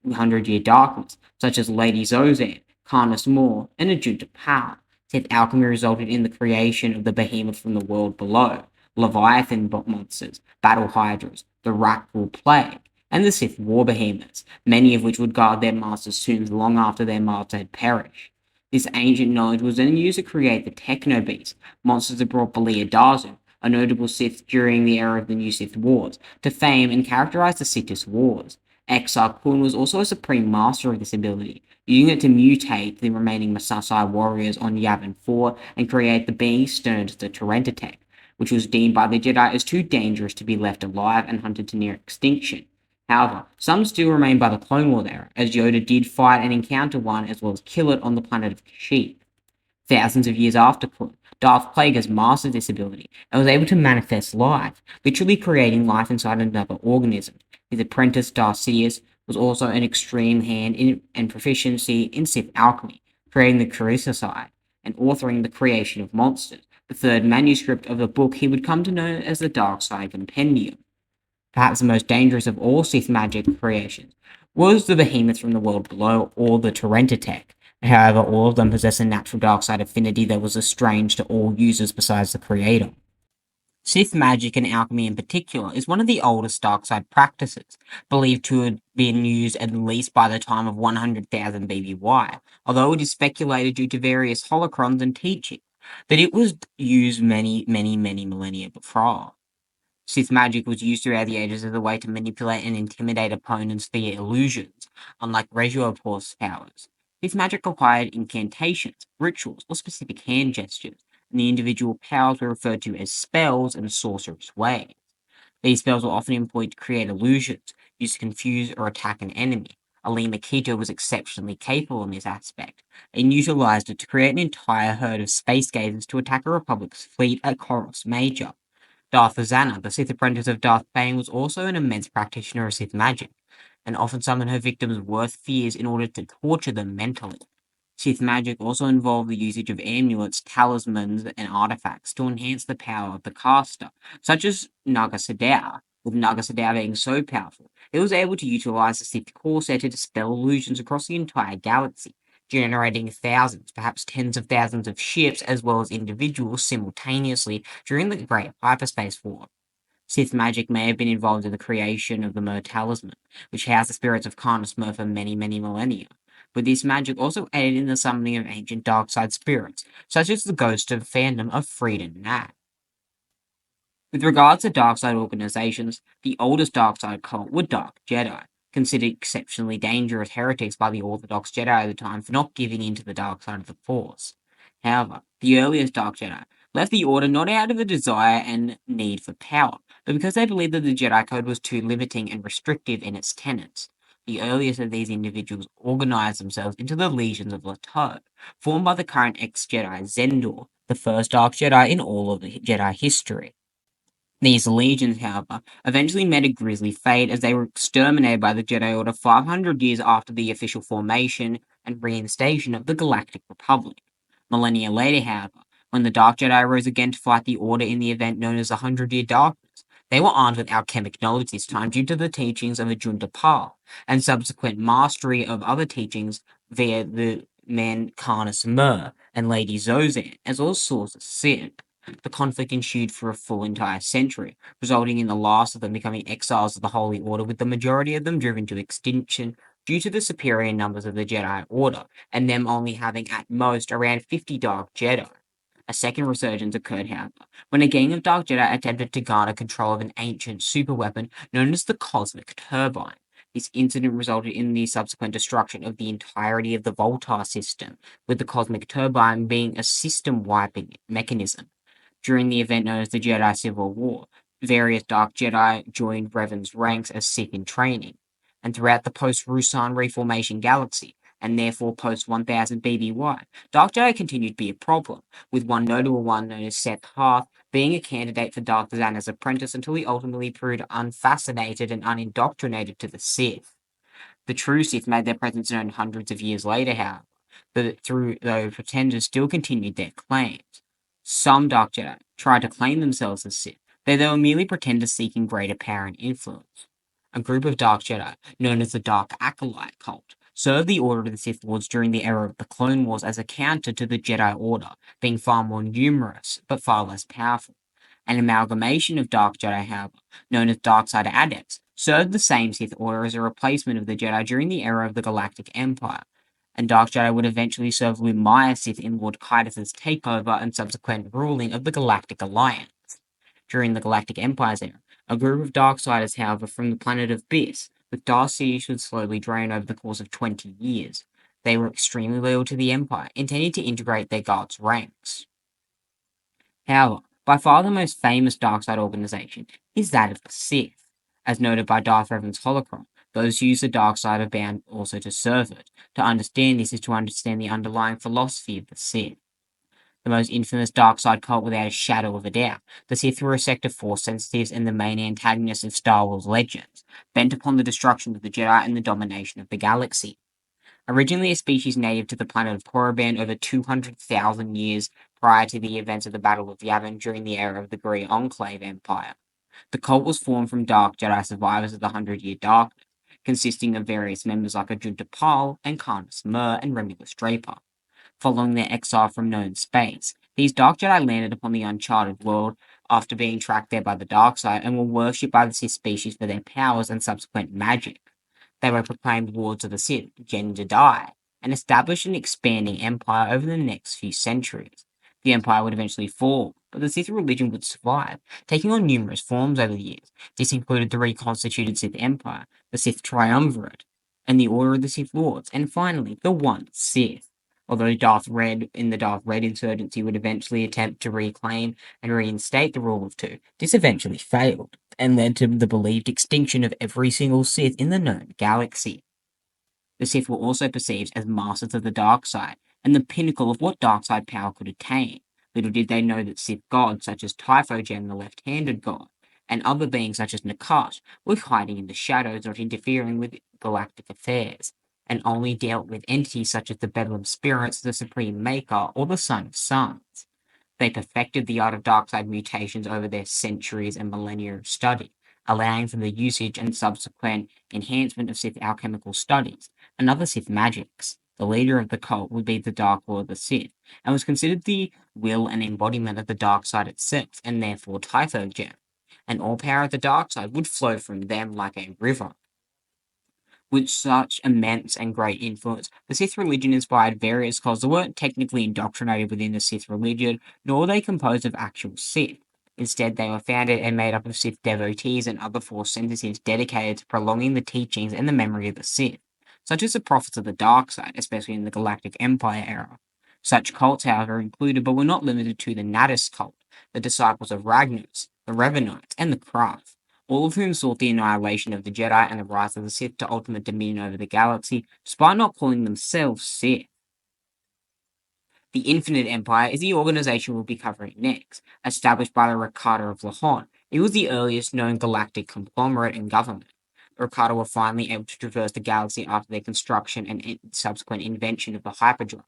100-Year Darkness, such as Lady Zozan, Karnus Maw, and Ajunta Pal. Sith alchemy resulted in the creation of the behemoth from the world below, Leviathan monsters, battle hydras, the Rakghoul Plague, and the Sith war behemoths, many of which would guard their masters' tombs long after their master had perished. This ancient knowledge was then used to create the Techno Beasts, monsters that brought Belia Dazu, a notable Sith during the era of the New Sith Wars, to fame and characterized the Sithist Wars. Exar Kun was also a supreme master of this ability, using it to mutate the remaining Masasai warriors on Yavin 4 and create the beast known as the Terentatek, which was deemed by the Jedi as too dangerous to be left alive and hunted to near extinction. However, some still remain by the Clone Wars era, as Yoda did fight and encounter one as well as kill it on the planet of Kashyyyk. Thousands of years after Kun, Darth Plagueis mastered this ability and was able to manifest life, literally creating life inside another organism. His apprentice Darth Sidious was also an extreme hand in and proficiency in Sith alchemy, creating the Chrysaorcide and authoring the creation of monsters, the third manuscript of the book he would come to know as the Dark Side Compendium. Perhaps the most dangerous of all Sith magic creations was the behemoths from the world below, or the Terentatek. However, all of them possess a natural dark side affinity that was strange to all users besides the creator. Sith magic and alchemy in particular is one of the oldest dark side practices, believed to have been used at least by the time of 100,000 BBY, although it is speculated due to various holocrons and teachings that it was used many millennia before. Sith magic was used throughout the ages as a way to manipulate and intimidate opponents via illusions, unlike regular force powers. Sith magic required incantations, rituals, or specific hand gestures, and the individual powers were referred to as spells and sorcerous ways. These spells were often employed to create illusions, used to confuse or attack an enemy. Ali Makita was exceptionally capable in this aspect, and utilized it to create an entire herd of space gazers to attack a Republic's fleet at Koros Major. Darth Azana, the Sith apprentice of Darth Bane, was also an immense practitioner of Sith magic, and often summoned her victims' worst fears in order to torture them mentally. Sith magic also involved the usage of amulets, talismans, and artifacts to enhance the power of the caster, such as Naga Sadow. With Naga Sadow being so powerful, it was able to utilize the Sith core set to dispel illusions across the entire galaxy, generating thousands, perhaps tens of thousands of ships as well as individuals simultaneously during the Great Hyperspace War. Sith magic may have been involved in the creation of the Mer Talisman, which housed the spirits of Karnus Mer for many millennia. But this magic also aided in the summoning of ancient dark side spirits, such as the ghost of fandom of Friedan Nat. With regards to dark side organizations, the oldest dark side cult were Dark Jedi, considered exceptionally dangerous heretics by the Orthodox Jedi at the time for not giving in to the dark side of the Force. However, the earliest Dark Jedi left the Order not out of a desire and need for power, but because they believed that the Jedi Code was too limiting and restrictive in its tenets. The earliest of these individuals organized themselves into the Legions of Leto, formed by the current ex-Jedi Zendor, the first Dark Jedi in all of the Jedi history. These legions, however, eventually met a grisly fate as they were exterminated by the Jedi Order 500 years after the official formation and reinstation of the Galactic Republic. Millennia later, however, when the Dark Jedi rose again to fight the Order in the event known as the 100-Year Darkness, they were armed with alchemic knowledge this time due to the teachings of Ajunta Pal, and subsequent mastery of other teachings via the man Karnus Mer and Lady Zozan, as well as Swords of Sin. The conflict ensued for a full entire century, resulting in the last of them becoming exiles of the Holy Order, with the majority of them driven to extinction due to the superior numbers of the Jedi Order, and them only having at most around 50 Dark Jedi. A second resurgence occurred, however, when a gang of Dark Jedi attempted to garner control of an ancient superweapon known as the Cosmic Turbine. This incident resulted in the subsequent destruction of the entirety of the Voltar system, with the Cosmic Turbine being a system-wiping mechanism. During the event known as the Jedi Civil War, various Dark Jedi joined Revan's ranks as Sith in training, and throughout the post-Ruusan Reformation galaxy, and therefore post-1000 BBY, Dark Jedi continued to be a problem, with one notable one known as Seth Hearth being a candidate for Darth Zana's apprentice until he ultimately proved unfascinated and unindoctrinated to the Sith. The true Sith made their presence known hundreds of years later, however, though pretenders still continued their claims. Some Dark Jedi tried to claim themselves as Sith, though they were merely pretenders seeking greater power and influence. A group of Dark Jedi, known as the Dark Acolyte Cult, served the Order of the Sith Lords during the era of the Clone Wars as a counter to the Jedi Order, being far more numerous but far less powerful. An amalgamation of Dark Jedi, however, known as Darkside Adepts, served the same Sith Order as a replacement of the Jedi during the era of the Galactic Empire, and Dark Jedi would eventually serve Lumaya Sith in Lord Kaitus's takeover and subsequent ruling of the Galactic Alliance. During the Galactic Empire's era, a group of Darksiders, however, from the planet of Biss, with Darth cities would slowly drain over the course of 20 years. They were extremely loyal to the Empire, intending to integrate their guards' ranks. However, by far the most famous dark-side organization is that of the Sith. As noted by Darth Revan's holocron, those who use the dark side are bound also to serve it. To understand this is to understand the underlying philosophy of the Sith. The most infamous dark side cult without a shadow of a doubt. The Sith were a sect of Force sensitives and the main antagonists of Star Wars legends, bent upon the destruction of the Jedi and the domination of the galaxy. Originally a species native to the planet of Korriban over 200,000 years prior to the events of the Battle of Yavin during the era of the Grey Enclave Empire. The cult was formed from dark Jedi survivors of the Hundred-Year Darkness, consisting of various members like Ajunta Pal and Carnus Mur and Remulus Draper. Following their exile from known space, these Dark Jedi landed upon the uncharted world after being tracked there by the dark side and were worshipped by the Sith species for their powers and subsequent magic. They were proclaimed wards of the Sith, Gen Jedi, and established an expanding empire over the next few centuries. The empire would eventually fall, but the Sith religion would survive, taking on numerous forms over the years. This included the reconstituted Sith Empire, the Sith Triumvirate, and the Order of the Sith Lords, and finally, the One Sith. Although Darth Red in the Darth Red insurgency would eventually attempt to reclaim and reinstate the rule of two, this eventually failed, and led to the believed extinction of every single Sith in the known galaxy. The Sith were also perceived as masters of the dark side, and the pinnacle of what dark side power could attain. Little did they know that Sith gods such as Typhogen, the left-handed god, and other beings such as Nakat were hiding in the shadows, not interfering with galactic affairs, and only dealt with entities such as the Bedlam Spirits, the Supreme Maker, or the Son of Suns. They perfected the art of dark-side mutations over their centuries and millennia of study, allowing for the usage and subsequent enhancement of Sith alchemical studies and other Sith magics. The leader of the cult would be the Dark Lord of the Sith, and was considered the will and embodiment of the dark side itself, and therefore Typhogen. And all power of the dark side would flow from them like a river. With such immense and great influence, the Sith religion inspired various cults that weren't technically indoctrinated within the Sith religion, nor were they composed of actual Sith. Instead, they were founded and made up of Sith devotees and other Force sensitives dedicated to prolonging the teachings and the memory of the Sith, such as the Prophets of the Dark Side, especially in the Galactic Empire era. Such cults, however, included but were not limited to the Natus cult, the disciples of Ragnos, the Revenites, and the Krath, all of whom sought the annihilation of the Jedi and the rise of the Sith to ultimate dominion over the galaxy, despite not calling themselves Sith. The Infinite Empire is the organization we'll be covering next. Established by the Rakata of Lahon, it was the earliest known galactic conglomerate and government. The Rakata were finally able to traverse the galaxy after their construction and subsequent invention of the hyperdrive,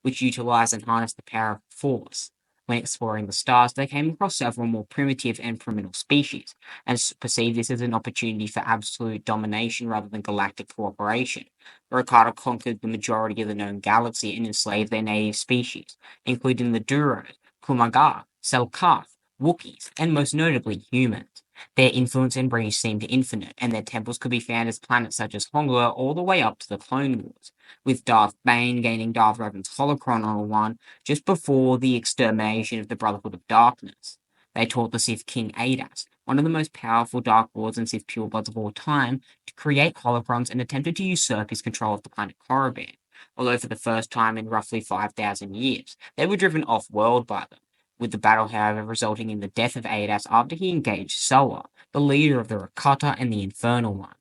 which utilized and harnessed the power of Force. When exploring the stars, they came across several more primitive and primitive species, and perceived this as an opportunity for absolute domination rather than galactic cooperation. The Rakata conquered the majority of the known galaxy and enslaved their native species, including the Duros, Kumagar, Selkath, Wookiees, and most notably humans. Their influence and reach seemed infinite, and their temples could be found as planets such as Hongla all the way up to the Clone Wars, with Darth Bane gaining Darth Revan's holocron on one just before the extermination of the Brotherhood of Darkness. They taught the Sith King Adas, one of the most powerful Dark Lords and Sith purebloods of all time, to create holocrons and attempted to usurp his control of the planet Korriban, although for the first time in roughly 5,000 years, they were driven off-world by them, with the battle, however, resulting in the death of Adas after he engaged Soa, the leader of the Rakata and the Infernal One,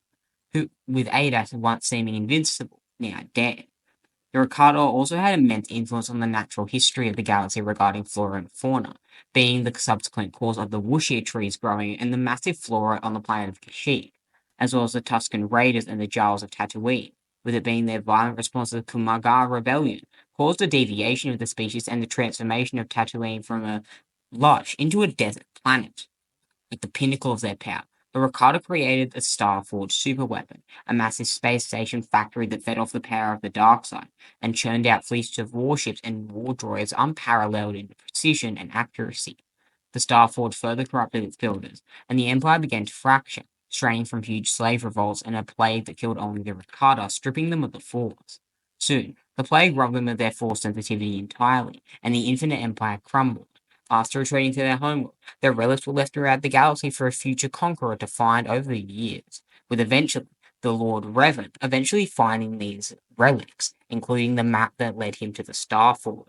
who, with Adas once seeming invincible, now dead. The Rakata also had immense influence on the natural history of the galaxy regarding flora and fauna, being the subsequent cause of the wuxia trees growing and the massive flora on the planet of Kashyyyk, as well as the Tusken Raiders and the Jaws of Tatooine, with it being their violent response to the Kumagar Rebellion, caused a deviation of the species and the transformation of Tatooine from a lush into a desert planet. At the pinnacle of their power, the Rakata created the Starforged superweapon, a massive space station factory that fed off the power of the dark side, and churned out fleets of warships and war droids unparalleled in precision and accuracy. The Starforge further corrupted its builders, and the Empire began to fracture, straying from huge slave revolts and a plague that killed only the Rakata, stripping them of the Force. Soon, the plague robbed them of their Force sensitivity entirely, and the Infinite Empire crumbled. After retreating to their homeworld, their relics were left throughout the galaxy for a future conqueror to find over the years, with eventually the Lord Revan, eventually finding these relics, including the map that led him to the Star Forge.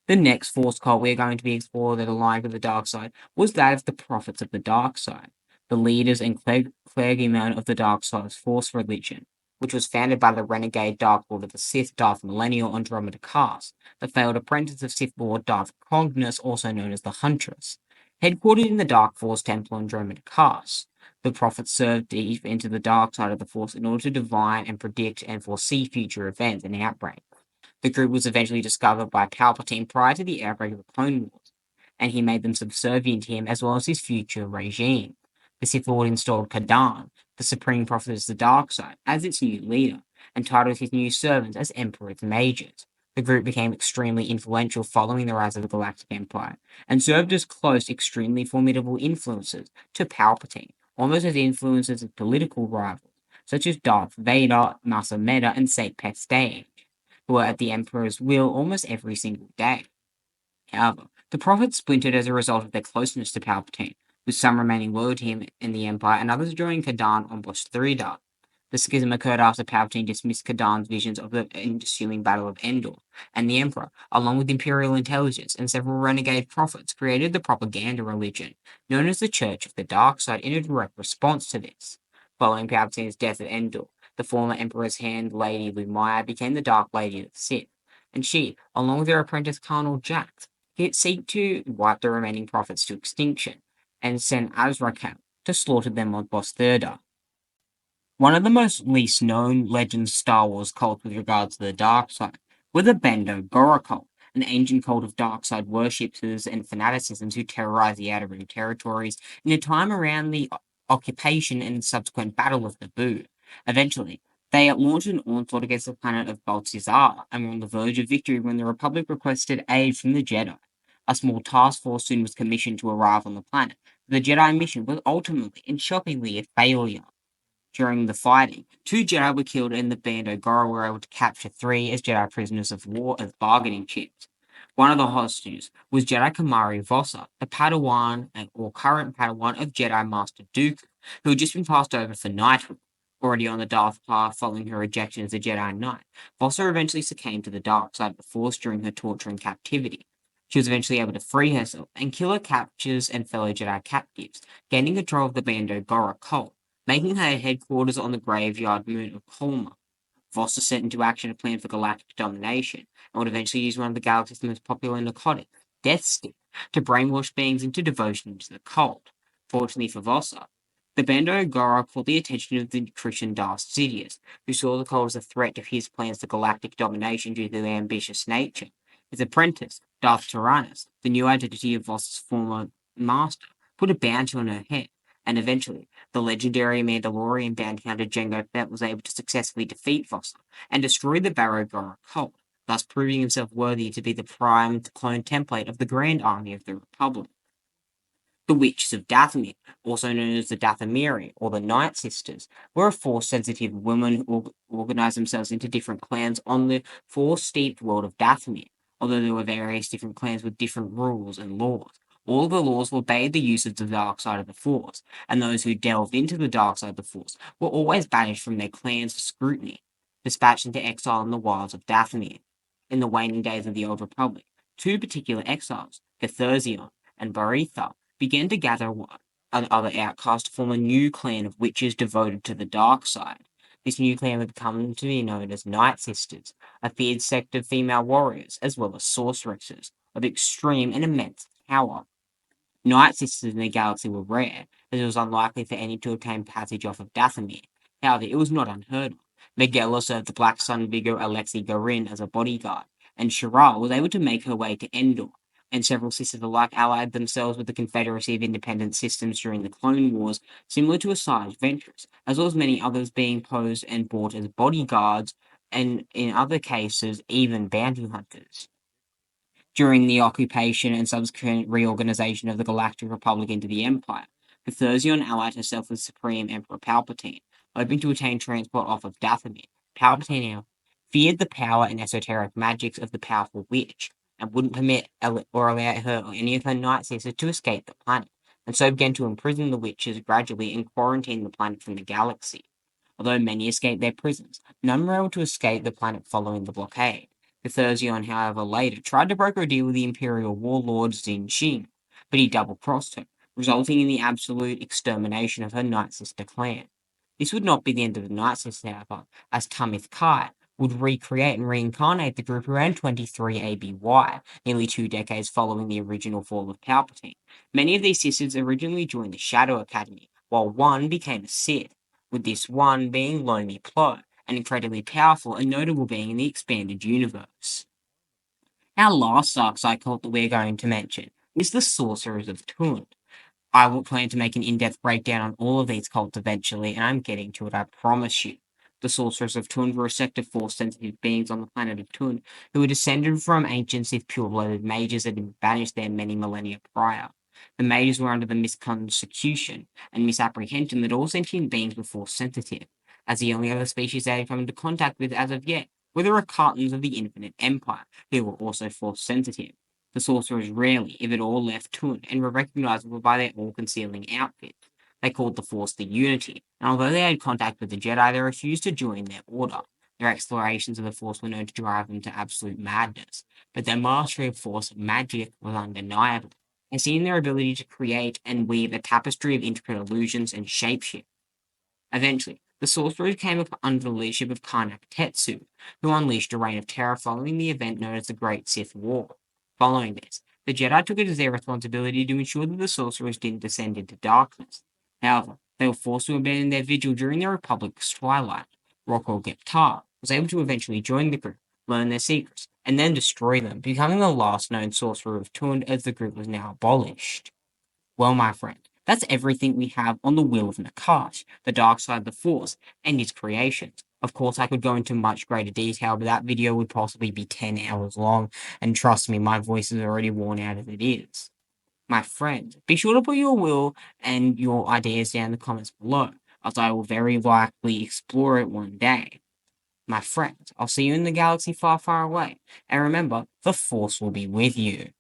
The next Force cult we're going to be exploring that aligned with the dark side was that of the Prophets of the Dark Side, the leaders and clergymen of the dark side's Force religion, which was founded by the renegade Dark Lord of the Sith Darth Millennial Andromeda Cass, the failed apprentice of Sith Lord Darth Cognos, also known as the Huntress. Headquartered in the Dark Force Temple Andromeda Cass, the Prophets served deep into the dark side of the Force in order to divine and predict and foresee future events and outbreaks. The group was eventually discovered by Palpatine prior to the outbreak of the Clone Wars, and he made them subservient to him as well as his future regime. The Sith Lord installed Kadan, the supreme prophet of the dark side, as its new leader, and titled his new servants as Emperor's Mages. The group became extremely influential following the rise of the Galactic Empire, and served as close, extremely formidable influences to Palpatine, almost as influences of political rivals, such as Darth Vader, Master Meta, and Saint Pestage, who were at the Emperor's will almost every single day. However, the Prophets splintered as a result of their closeness to Palpatine, with some remaining loyal to him in the Empire and others joining Kadan on Bos 3. The schism occurred after Palpatine dismissed Kadan's visions of the ensuing Battle of Endor, and the Emperor, along with Imperial intelligence and several renegade prophets, created the propaganda religion, known as the Church of the Dark Side, in a direct response to this. Following Palpatine's death at Endor, the former Emperor's hand lady Lumaya became the Dark Lady of the Sith, and she, along with her apprentice Colonel Jax, seek to wipe the remaining prophets to extinction, and send Azrakal to slaughter them on Bos 3. One of the most least known legends Star Wars cults with regards to the dark side were the Bando Gora cult, an ancient cult of dark side worshippers and fanaticisms who terrorized the Outer Rim territories in a time around the occupation and subsequent Battle of Naboo. Eventually, they launched an onslaught against the planet of Baltazar and were on the verge of victory when the Republic requested aid from the Jedi. A small task force soon was commissioned to arrive on the planet. The Jedi mission was ultimately and shockingly a failure. During the fighting, 2 Jedi were killed and the Bando Gora were able to capture 3 as Jedi prisoners of war as bargaining chips. One of the hostages was Jedi Kamari Vossa, the Padawan or current Padawan of Jedi Master Dooku, who had just been passed over for knighthood. Already on the Darth path following her rejection as a Jedi Knight, Vossa eventually succumbed to the dark side of the Force during her torture and captivity. She was eventually able to free herself and kill her captors and fellow Jedi captives, gaining control of the Bando Gora cult, making her headquarters on the graveyard moon of Kolma. Vossa set into action a plan for galactic domination, and would eventually use one of the galaxy's most popular narcotics, Death Stick, to brainwash beings into devotion to the cult. Fortunately for Vossa, the Bando Gora caught the attention of the Christian Darth Sidious, who saw the cult as a threat to his plans for galactic domination due to their ambitious nature. His apprentice, Darth Tyrannus, the new identity of Vossa's former master, put a bounty on her head, and eventually, the legendary Mandalorian bounty hunter Jango Fett was able to successfully defeat Vossa and destroy the Barrow-Gora cult, thus proving himself worthy to be the prime clone template of the Grand Army of the Republic. The Witches of Dathomir, also known as the Dathomiri or the Night Sisters, were a Force-sensitive women who organized themselves into different clans on the Force-steeped world of Dathomir, although there were various different clans with different rules and laws. All the laws forbade the use of the dark side of the Force, and those who delved into the dark side of the Force were always banished from their clans for scrutiny, dispatched into exile in the wilds of Dathomir. In the waning days of the Old Republic, 2 particular exiles, Ctherzion and Baritha, began to gather other outcasts to form a new clan of witches devoted to the dark side. This new clan would come to be known as Night Sisters, a feared sect of female warriors, as well as sorceresses, of extreme and immense power. Night Sisters in the galaxy were rare, as it was unlikely for any to obtain passage off of Dathomir. However, it was not unheard of. Megillah served the Black Sun Vigor Alexei Garin as a bodyguard, and Shiral was able to make her way to Endor, and several sisters alike allied themselves with the Confederacy of Independent Systems during the Clone Wars, similar to Asajj Ventress, as well as many others being posed and bought as bodyguards, and in other cases, even bounty hunters. During the occupation and subsequent reorganization of the Galactic Republic into the Empire, Ctherzion allied herself with Supreme Emperor Palpatine, hoping to attain transport off of Dathomir. Palpatine feared the power and esoteric magics of the powerful witch, and wouldn't permit or allow her or any of her Night Sisters to escape the planet. and so began to imprison the witches gradually and quarantine the planet from the galaxy. Although many escaped their prisons, none were able to escape the planet following the blockade. Ctherzion, however, later tried to broker a deal with the Imperial warlord Xin Xing, but he double-crossed her, resulting in the absolute extermination of her Night Sister clan. This would not be the end of the Night Sister, however, as Tamith Kai would recreate and reincarnate the group around 23 ABY, nearly 2 decades following the original fall of Palpatine. Many of these sisters originally joined the Shadow Academy, while one became a Sith, with this one being Lomi Plo, an incredibly powerful and notable being in the expanded universe. Our last dark side cult that we're going to mention is the Sorcerers of Tund. I will plan to make an in-depth breakdown on all of these cults eventually, and I'm getting to it, I promise you. The Sorcerers of Tund were a sect of Force-sensitive beings on the planet of Tund, who were descended from ancient Sith pure-blooded mages that had banished there many millennia prior. The mages were under the misconception and misapprehension that all sentient beings were Force-sensitive, as the only other species they had come into contact with as of yet were the Rakatans of the Infinite Empire, who were also Force-sensitive. The sorcerers rarely, if at all, left Tund and were recognizable by their all-concealing outfits. They called the Force the Unity, and although they had contact with the Jedi, they refused to join their order. Their explorations of the Force were known to drive them to absolute madness, but their mastery of Force magic was undeniable, as seen in their ability to create and weave a tapestry of intricate illusions and shapeshift. Eventually, the sorcerers came up under the leadership of Karnak Tetsu, who unleashed a reign of terror following the event known as the Great Sith War. Following this, the Jedi took it as their responsibility to ensure that the sorcerers didn't descend into darkness. However, they were forced to abandon their vigil during the Republic's twilight. Rocco Geptar was able to eventually join the group, learn their secrets, and then destroy them, becoming the last known sorcerer of Tund as the group was now abolished. Well, my friend, that's everything we have on the Wheel of Nakash, the dark side of the Force, and its creations. Of course, I could go into much greater detail, but that video would possibly be 10 hours long, and trust me, my voice is already worn out as it is. My friend, be sure to put your will and your ideas down in the comments below, as I will very likely explore it one day. My friends, I'll see you in the galaxy far, far away, and remember, the Force will be with you.